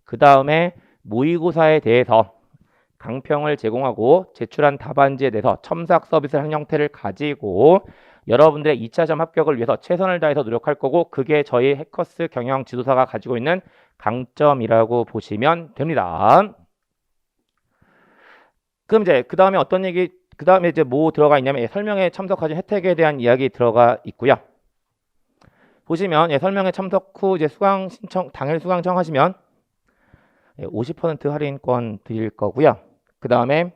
그 다음에 모의고사에 대해서 강평을 제공하고 제출한 답안지에 대해서 첨삭 서비스를 하는 형태를 가지고 여러분들의 2차 시험 합격을 위해서 최선을 다해서 노력할 거고 그게 저희 해커스 경영 지도사가 가지고 있는 강점이라고 보시면 됩니다. 그럼 이제 그 다음에 어떤 얘기, 그 다음에 이제 뭐 들어가 있냐면 설명에 참석하신 혜택에 대한 이야기 들어가 있고요. 보시면 설명에 참석 후 이제 수강 신청, 당일 수강 청하시면 50% 할인권 드릴 거고요. 그 다음에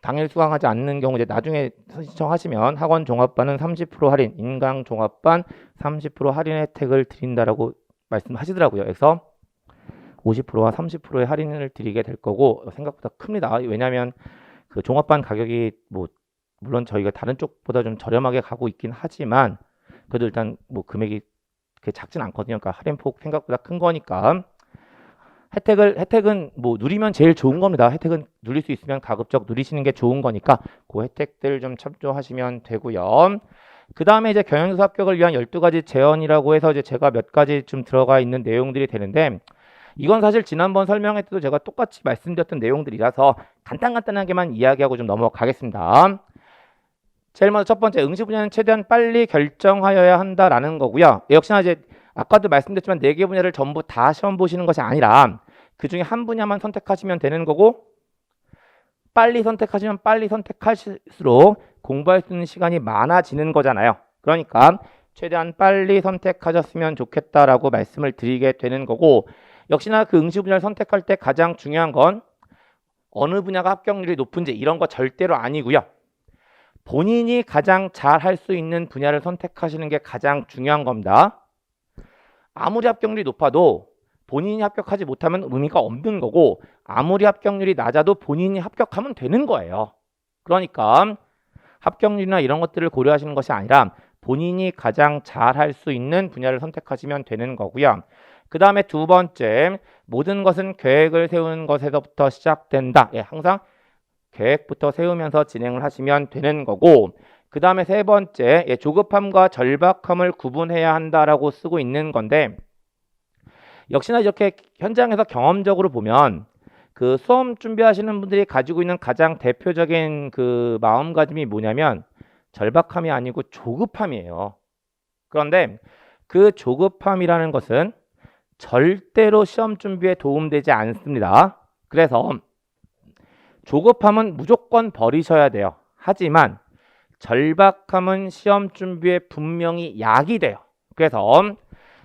당일 수강하지 않는 경우 이제 나중에 신청하시면 학원 종합반은 30% 할인, 인강 종합반 30% 할인 혜택을 드린다라고 말씀하시더라고요. 그래서 50%와 30%의 할인을 드리게 될 거고 생각보다 큽니다. 왜냐하면 그 종합반 가격이 물론 저희가 다른 쪽보다 좀 저렴하게 가고 있긴 하지만 그래도 일단 금액이 그렇게 작진 않거든요. 그러니까 할인폭 생각보다 큰 거니까 혜택은 누리면 제일 좋은 겁니다. 혜택은 누릴 수 있으면 가급적 누리시는 게 좋은 거니까 그 혜택들 좀 참조하시면 되고요. 그 다음에 이제 경영교사 합격을 위한 12가지 제언이라고 해서 이제 제가 몇 가지 좀 들어가 있는 내용들이 되는데 이건 사실 지난번 설명회 때도 제가 똑같이 말씀드렸던 내용들이라서 간단하게만 이야기하고 좀 넘어가겠습니다. 제일 먼저 첫 번째, 응시 분야는 최대한 빨리 결정하여야 한다라는 거고요. 역시나 이제 아까도 말씀드렸지만 4개 분야를 전부 다 시험 보시는 것이 아니라 그 중에 한 분야만 선택하시면 되는 거고 빨리 선택하시면 빨리 선택할수록 공부할 수 있는 시간이 많아지는 거잖아요. 그러니까 최대한 빨리 선택하셨으면 좋겠다라고 말씀을 드리게 되는 거고 역시나 그 응시 분야를 선택할 때 가장 중요한 건 어느 분야가 합격률이 높은지 이런 거 절대로 아니고요. 본인이 가장 잘 할 수 있는 분야를 선택하시는 게 가장 중요한 겁니다. 아무리 합격률이 높아도 본인이 합격하지 못하면 의미가 없는 거고 아무리 합격률이 낮아도 본인이 합격하면 되는 거예요. 그러니까 합격률이나 이런 것들을 고려하시는 것이 아니라 본인이 가장 잘 할 수 있는 분야를 선택하시면 되는 거고요. 그 다음에 두 번째, 모든 것은 계획을 세우는 것에서부터 시작된다. 항상 계획부터 세우면서 진행을 하시면 되는 거고 그 다음에 세 번째, 조급함과 절박함을 구분해야 한다라고 쓰고 있는 건데 역시나 이렇게 현장에서 경험적으로 보면 그 수험 준비하시는 분들이 가지고 있는 가장 대표적인 그 마음가짐이 뭐냐면 절박함이 아니고 조급함이에요. 그런데 그 조급함이라는 것은 절대로 시험 준비에 도움되지 않습니다. 그래서 조급함은 무조건 버리셔야 돼요. 하지만 절박함은 시험 준비에 분명히 약이 돼요. 그래서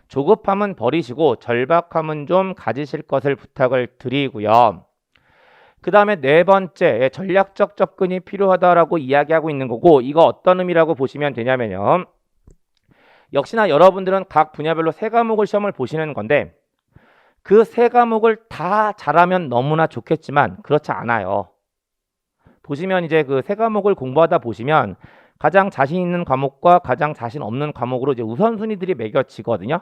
조급함은 버리시고 절박함은 좀 가지실 것을 부탁을 드리고요. 그 다음에 네 번째, 전략적 접근이 필요하다라고 이야기하고 있는 거고, 이거 어떤 의미라고 보시면 되냐면요. 역시나 여러분들은 각 분야별로 세 과목을 시험을 보시는 건데, 그 세 과목을 다 잘하면 너무나 좋겠지만 그렇지 않아요. 보시면 이제 그 세 과목을 공부하다 보시면 가장 자신 있는 과목과 가장 자신 없는 과목으로 이제 우선순위들이 매겨지거든요.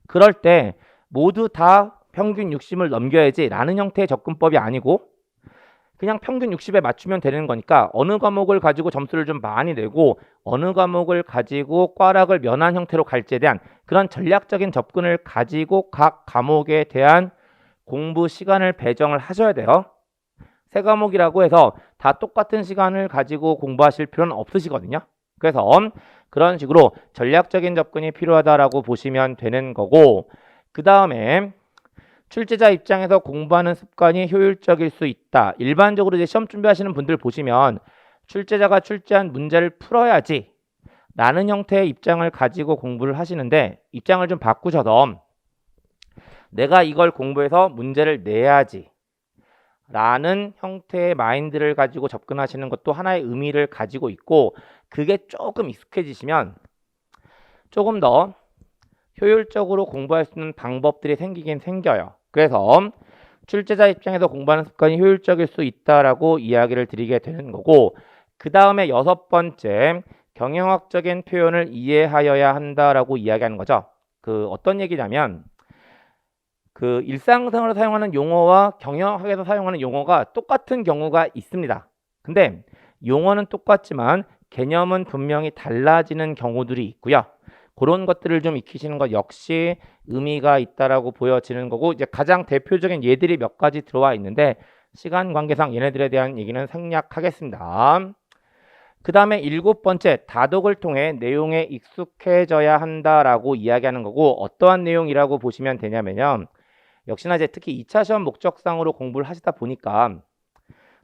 그럴 때 모두 다 평균 60을 넘겨야지 라는 형태의 접근법이 아니고 그냥 평균 60에 맞추면 되는 거니까 어느 과목을 가지고 점수를 좀 많이 내고 어느 과목을 가지고 꽈락을 면한 형태로 갈지에 대한 그런 전략적인 접근을 가지고 각 과목에 대한 공부 시간을 배정을 하셔야 돼요. 세 과목이라고 해서 다 똑같은 시간을 가지고 공부하실 필요는 없으시거든요. 그래서 그런 식으로 전략적인 접근이 필요하다라고 보시면 되는 거고, 그 다음에 출제자 입장에서 공부하는 습관이 효율적일 수 있다. 일반적으로 이제 시험 준비하시는 분들 보시면 출제자가 출제한 문제를 풀어야지 라는 형태의 입장을 가지고 공부를 하시는데, 입장을 좀 바꾸셔서 내가 이걸 공부해서 문제를 내야지 라는 형태의 마인드를 가지고 접근하시는 것도 하나의 의미를 가지고 있고, 그게 조금 익숙해지시면 조금 더 효율적으로 공부할 수 있는 방법들이 생기긴 생겨요. 그래서 출제자 입장에서 공부하는 습관이 효율적일 수 있다라고 이야기를 드리게 되는 거고, 그 다음에 여섯 번째, 경영학적인 표현을 이해하여야 한다라고 이야기하는 거죠. 그 어떤 얘기냐면 그 일상생활에서 사용하는 용어와 경영학에서 사용하는 용어가 똑같은 경우가 있습니다. 근데 용어는 똑같지만 개념은 분명히 달라지는 경우들이 있고요. 그런 것들을 좀 익히시는 것 역시 의미가 있다라고 보여지는 거고, 이제 가장 대표적인 예들이 몇 가지 들어와 있는데 시간 관계상 얘네들에 대한 얘기는 생략하겠습니다. 그 다음에 일곱 번째, 다독을 통해 내용에 익숙해져야 한다라고 이야기하는 거고, 어떠한 내용이라고 보시면 되냐면요. 역시나 이제 특히 2차 시험 목적상으로 공부를 하시다 보니까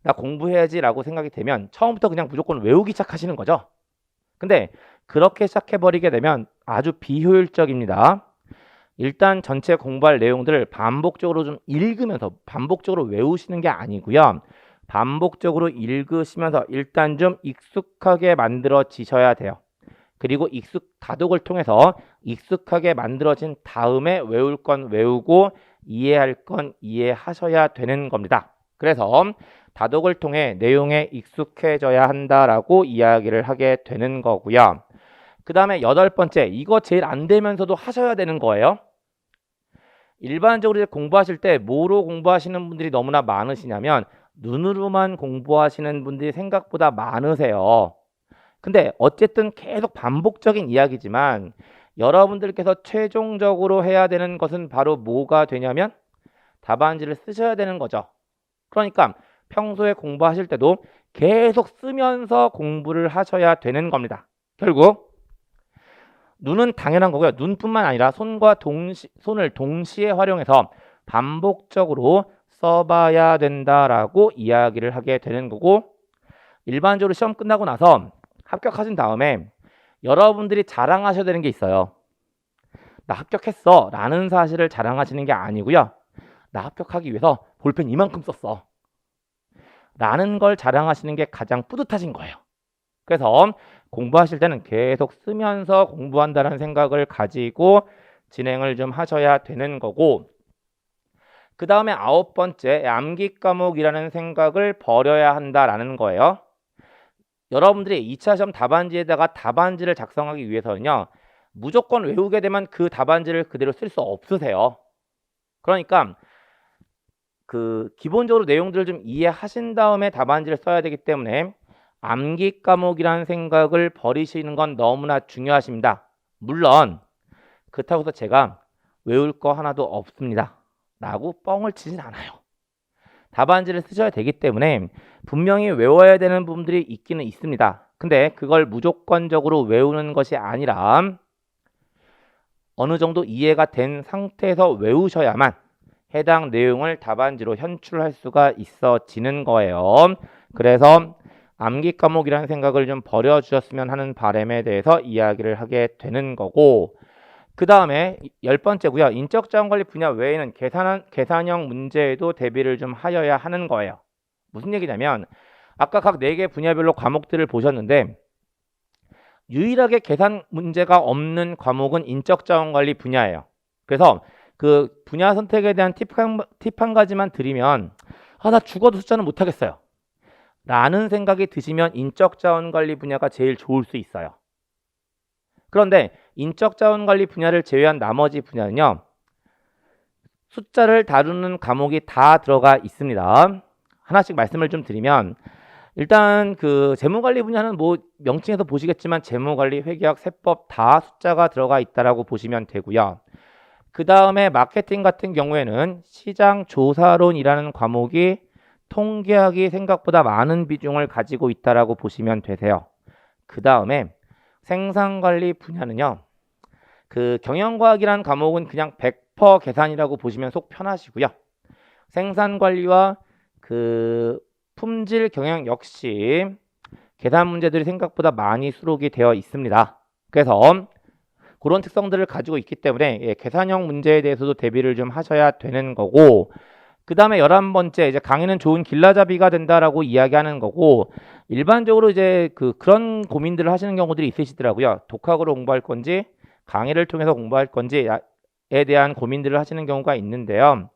나 공부해야지라고 생각이 되면 처음부터 그냥 무조건 외우기 시작하시는 거죠. 근데 그렇게 시작해버리게 되면 아주 비효율적입니다. 일단 전체 공부할 내용들을 반복적으로 좀 읽으면서 반복적으로 외우시는 게 아니고요. 반복적으로 읽으시면서 일단 좀 익숙하게 만들어지셔야 돼요. 그리고 다독을 통해서 익숙하게 만들어진 다음에 외울 건 외우고 이해할 건 이해하셔야 되는 겁니다. 그래서 다독을 통해 내용에 익숙해져야 한다라고 이야기를 하게 되는 거고요. 그 다음에 여덟 번째, 이거 제일 안 되면서도 하셔야 되는 거예요. 일반적으로 공부하실 때 뭐로 공부하시는 분들이 너무나 많으시냐면 눈으로만 공부하시는 분들이 생각보다 많으세요. 근데 어쨌든 계속 반복적인 이야기지만 여러분들께서 최종적으로 해야 되는 것은 바로 뭐가 되냐면 답안지를 쓰셔야 되는 거죠. 그러니까 평소에 공부하실 때도 계속 쓰면서 공부를 하셔야 되는 겁니다. 결국 눈은 당연한 거고요. 눈뿐만 아니라 손을 동시에 활용해서 반복적으로 써봐야 된다라고 이야기를 하게 되는 거고, 일반적으로 시험 끝나고 나서 합격하신 다음에 여러분들이 자랑하셔야 되는 게 있어요. 나 합격했어 라는 사실을 자랑하시는 게 아니고요. 나 합격하기 위해서 볼펜 이만큼 썼어 라는 걸 자랑하시는 게 가장 뿌듯하신 거예요. 그래서 공부하실 때는 계속 쓰면서 공부한다는 생각을 가지고 진행을 좀 하셔야 되는 거고, 그 다음에 아홉 번째, 암기 과목이라는 생각을 버려야 한다라는 거예요. 여러분들이 2차 시험 답안지에다가 답안지를 작성하기 위해서는요, 무조건 외우게 되면 그 답안지를 그대로 쓸 수 없으세요. 그러니까 기본적으로 내용들을 좀 이해하신 다음에 답안지를 써야 되기 때문에 암기 과목이라는 생각을 버리시는 건 너무나 중요하십니다. 물론 그렇다고 해서 제가 외울 거 하나도 없습니다 라고 뻥을 치진 않아요. 답안지를 쓰셔야 되기 때문에 분명히 외워야 되는 부분들이 있기는 있습니다. 근데 그걸 무조건적으로 외우는 것이 아니라 어느 정도 이해가 된 상태에서 외우셔야만 해당 내용을 답안지로 현출할 수가 있어지는 거예요. 그래서 암기 과목이라는 생각을 좀 버려주셨으면 하는 바람에 대해서 이야기를 하게 되는 거고, 그 다음에 열 번째고요. 인적자원관리 분야 외에는 계산형 문제에도 대비를 좀 하여야 하는 거예요. 무슨 얘기냐면 아까 각 4개 분야별로 과목들을 보셨는데 유일하게 계산 문제가 없는 과목은 인적자원관리 분야예요. 그래서 그 분야 선택에 대한 팁 한 가지만 드리면 나 죽어도 숫자는 못하겠어요 라는 생각이 드시면 인적자원관리 분야가 제일 좋을 수 있어요. 그런데 인적자원관리 분야를 제외한 나머지 분야는요, 숫자를 다루는 과목이 다 들어가 있습니다. 하나씩 말씀을 좀 드리면 일단 그 재무관리 분야는 뭐 명칭에서 보시겠지만 재무관리, 회계학, 세법 다 숫자가 들어가 있다라고 보시면 되고요. 그 다음에 마케팅 같은 경우에는 시장 조사론이라는 과목이 통계학이 생각보다 많은 비중을 가지고 있다라고 보시면 되세요. 그 다음에 생산관리 분야는요, 그 경영과학이라는 과목은 그냥 100% 계산이라고 보시면 속 편하시고요. 생산관리와 그 품질 경영 역시 계산 문제들이 생각보다 많이 수록이 되어 있습니다. 그래서 그런 특성들을 가지고 있기 때문에 계산형 문제에 대해서도 대비를 좀 하셔야 되는 거고, 그 다음에 11번째 이제 강의는 좋은 길라잡이가 된다라고 이야기하는 거고, 일반적으로 이제 그런 고민들을 하시는 경우들이 있으시더라고요. 독학으로 공부할 건지 강의를 통해서 공부할 건지에 대한 고민들을 하시는 경우가 있는데요.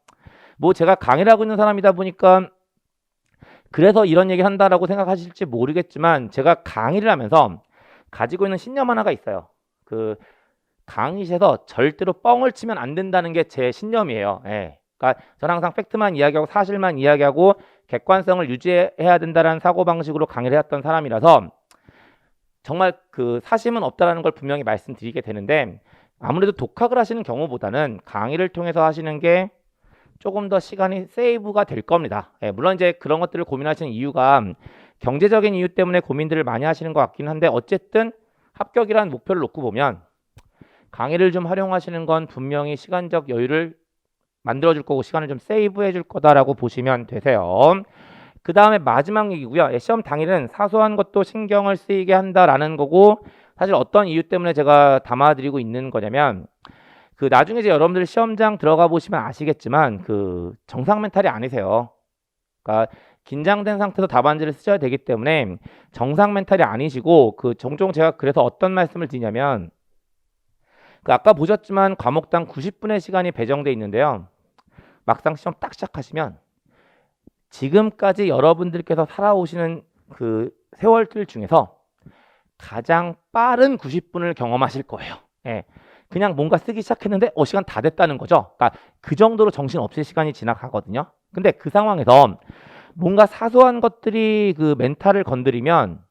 뭐 제가 강의를 하고 있는 사람이다 보니까 그래서 이런 얘기 한다라고 생각하실지 모르겠지만 제가 강의를 하면서 가지고 있는 신념 하나가 있어요. 그 강의실에서 절대로 뻥을 치면 안 된다는 게 제 신념이에요. 예. 그러니까 저는 항상 팩트만 이야기하고 사실만 이야기하고 객관성을 유지해야 된다는 사고방식으로 강의를 해왔던 사람이라서 정말 그 사심은 없다라는 걸 분명히 말씀드리게 되는데, 아무래도 독학을 하시는 경우보다는 강의를 통해서 하시는 게 조금 더 시간이 세이브가 될 겁니다. 예, 물론 이제 그런 것들을 고민하시는 이유가 경제적인 이유 때문에 고민들을 많이 하시는 것 같긴 한데, 어쨌든 합격이라는 목표를 놓고 보면 강의를 좀 활용하시는 건 분명히 시간적 여유를 만들어줄 거고 시간을 좀 세이브해 줄 거다라고 보시면 되세요. 그 다음에 마지막 얘기고요. 시험 당일은 사소한 것도 신경을 쓰이게 한다라는 거고, 사실 어떤 이유 때문에 제가 담아드리고 있는 거냐면 그 나중에 이제 여러분들 시험장 들어가 보시면 아시겠지만 그 정상 멘탈이 아니세요. 그러니까 긴장된 상태에서 답안지를 쓰셔야 되기 때문에 정상 멘탈이 아니시고, 그 종종 제가 그래서 어떤 말씀을 드리냐면 그 아까 보셨지만 과목당 90분의 시간이 배정돼 있는데요. 막상 시험 딱 시작하시면 지금까지 여러분들께서 살아오시는 그 세월들 중에서 가장 빠른 90분을 경험하실 거예요. 예. 그냥 뭔가 쓰기 시작했는데 시간 다 됐다는 거죠. 그러니까 그 정도로 정신없이 시간이 지나가거든요. 근데 그 상황에서 뭔가 사소한 것들이 그 멘탈을 건드리면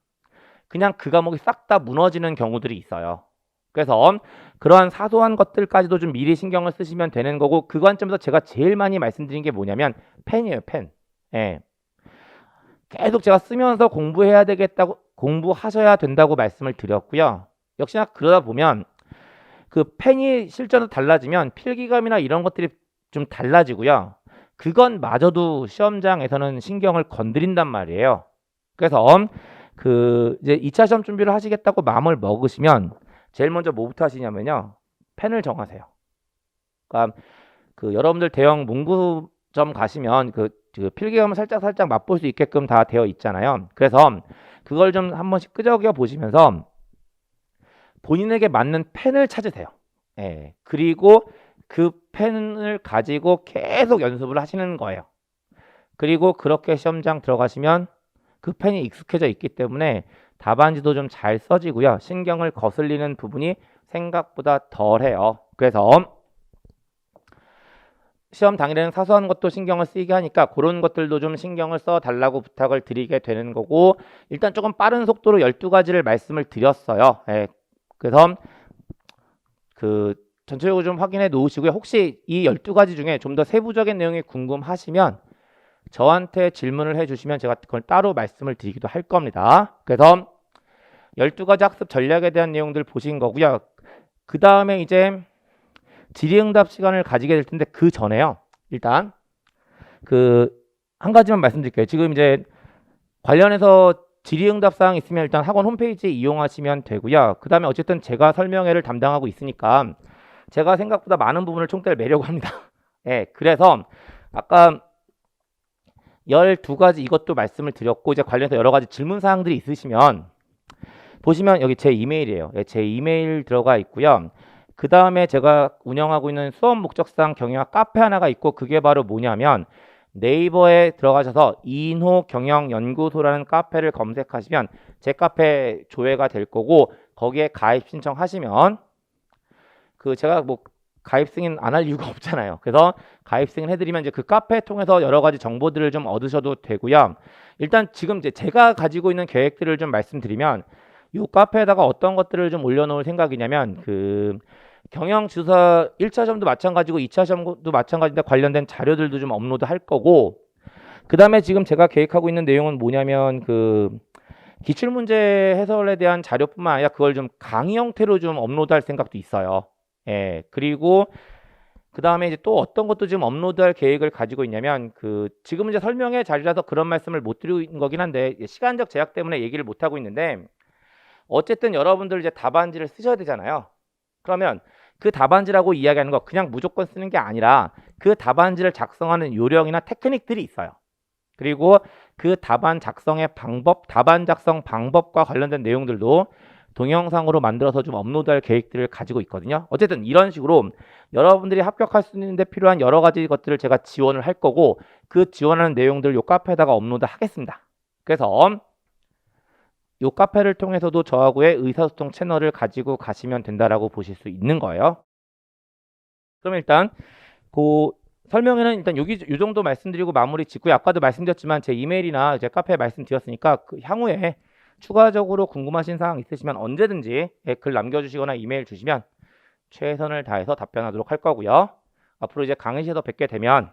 그냥 그 과목이 싹 다 무너지는 경우들이 있어요. 그래서 그러한 사소한 것들까지도 좀 미리 신경을 쓰시면 되는 거고, 그 관점에서 제가 제일 많이 말씀드린 게 뭐냐면 펜이에요, 펜. 예. 계속 제가 쓰면서 공부해야 되겠다고, 공부하셔야 된다고 말씀을 드렸고요. 역시나 그러다 보면 그 펜이 실제로 달라지면 필기감이나 이런 것들이 좀 달라지고요. 그건 마저도 시험장에서는 신경을 건드린단 말이에요. 그래서 그 이제 2차 시험 준비를 하시겠다고 마음을 먹으시면 제일 먼저 뭐부터 하시냐면요, 펜을 정하세요. 그러니까 그 여러분들 대형 문구점 가시면 그 필기감을 살짝 맛볼 수 있게끔 다 되어 있잖아요. 그래서 그걸 좀 한 번씩 끄적여 보시면서 본인에게 맞는 펜을 찾으세요. 예. 그리고 그 펜을 가지고 계속 연습을 하시는 거예요. 그리고 그렇게 시험장 들어가시면 그 펜이 익숙해져 있기 때문에 답안지도 좀 잘 써지고요. 신경을 거슬리는 부분이 생각보다 덜해요. 그래서 시험 당일에는 사소한 것도 신경을 쓰이게 하니까 그런 것들도 좀 신경을 써 달라고 부탁을 드리게 되는 거고, 일단 조금 빠른 속도로 12가지를 말씀을 드렸어요. 예. 그래서 그 전체적으로 좀 확인해 놓으시고요. 혹시 이 12가지 중에 좀 더 세부적인 내용이 궁금하시면 저한테 질문을 해주시면 제가 그걸 따로 말씀을 드리기도 할 겁니다. 그래서 12가지 학습 전략에 대한 내용들 보신 거고요. 그 다음에 이제 질의응답 시간을 가지게 될 텐데, 그 전에요, 일단 그 한 가지만 말씀드릴게요. 지금 이제 관련해서 질의응답 사항 있으면 일단 학원 홈페이지 이용하시면 되고요. 그 다음에 어쨌든 제가 설명회를 담당하고 있으니까 제가 생각보다 많은 부분을 총대를 매려고 합니다. 예, 그래서 아까 12가지 이것도 말씀을 드렸고 이제 관련해서 여러 가지 질문 사항들이 있으시면 보시면 여기 제 이메일이에요. 예, 제 이메일 들어가 있고요. 그 다음에 제가 운영하고 있는 수업 목적상 경영학 카페 하나가 있고 그게 바로 뭐냐면 네이버에 들어가셔서 이인호 경영연구소라는 카페를 검색하시면 제 카페 조회가 될 거고 거기에 가입 신청하시면 그 제가 뭐 가입 승인 안 할 이유가 없잖아요. 그래서 가입 승인 해드리면 이제 그 카페 통해서 여러 가지 정보들을 좀 얻으셔도 되고요. 일단 지금 이제 제가 가지고 있는 계획들을 좀 말씀드리면 이 카페에다가 어떤 것들을 좀 올려놓을 생각이냐면 그 경영 주사 1차 시험도 마찬가지고 2차 시험도 마찬가지인데 관련된 자료들도 좀 업로드 할 거고 그 다음에 지금 제가 계획하고 있는 내용은 뭐냐면 그 기출문제 해설에 대한 자료뿐만 아니라 그걸 좀 강의 형태로 좀 업로드할 생각도 있어요. 예, 그리고 그 다음에 이제 또 어떤 것도 지금 업로드할 계획을 가지고 있냐면 그 지금 이제 설명의 자리라서 그런 말씀을 못 드리는 거긴 한데 시간적 제약 때문에 얘기를 못 하고 있는데 어쨌든 여러분들 이제 답안지를 쓰셔야 되잖아요. 그러면 그 답안지라고 이야기하는 거 그냥 무조건 쓰는 게 아니라 그 답안지를 작성하는 요령이나 테크닉들이 있어요. 그리고 그 답안 작성의 방법, 답안 작성 방법과 관련된 내용들도 동영상으로 만들어서 좀 업로드할 계획들을 가지고 있거든요. 어쨌든 이런 식으로 여러분들이 합격할 수 있는데 필요한 여러 가지 것들을 제가 지원을 할 거고 그 지원하는 내용들 요 카페에다가 업로드 하겠습니다. 그래서 요 카페를 통해서도 저하고의 의사소통 채널을 가지고 가시면 된다라고 보실 수 있는 거예요. 그럼 일단 그 설명에는 일단 여기 요 정도 말씀드리고 마무리 짓고요. 아까도 말씀드렸지만 제 이메일이나 제 카페에 말씀드렸으니까 그 향후에 추가적으로 궁금하신 사항 있으시면 언제든지 글 남겨주시거나 이메일 주시면 최선을 다해서 답변하도록 할 거고요. 앞으로 이제 강의실에서 뵙게 되면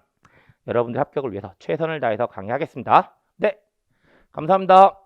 여러분들 합격을 위해서 최선을 다해서 강의하겠습니다. 네, 감사합니다.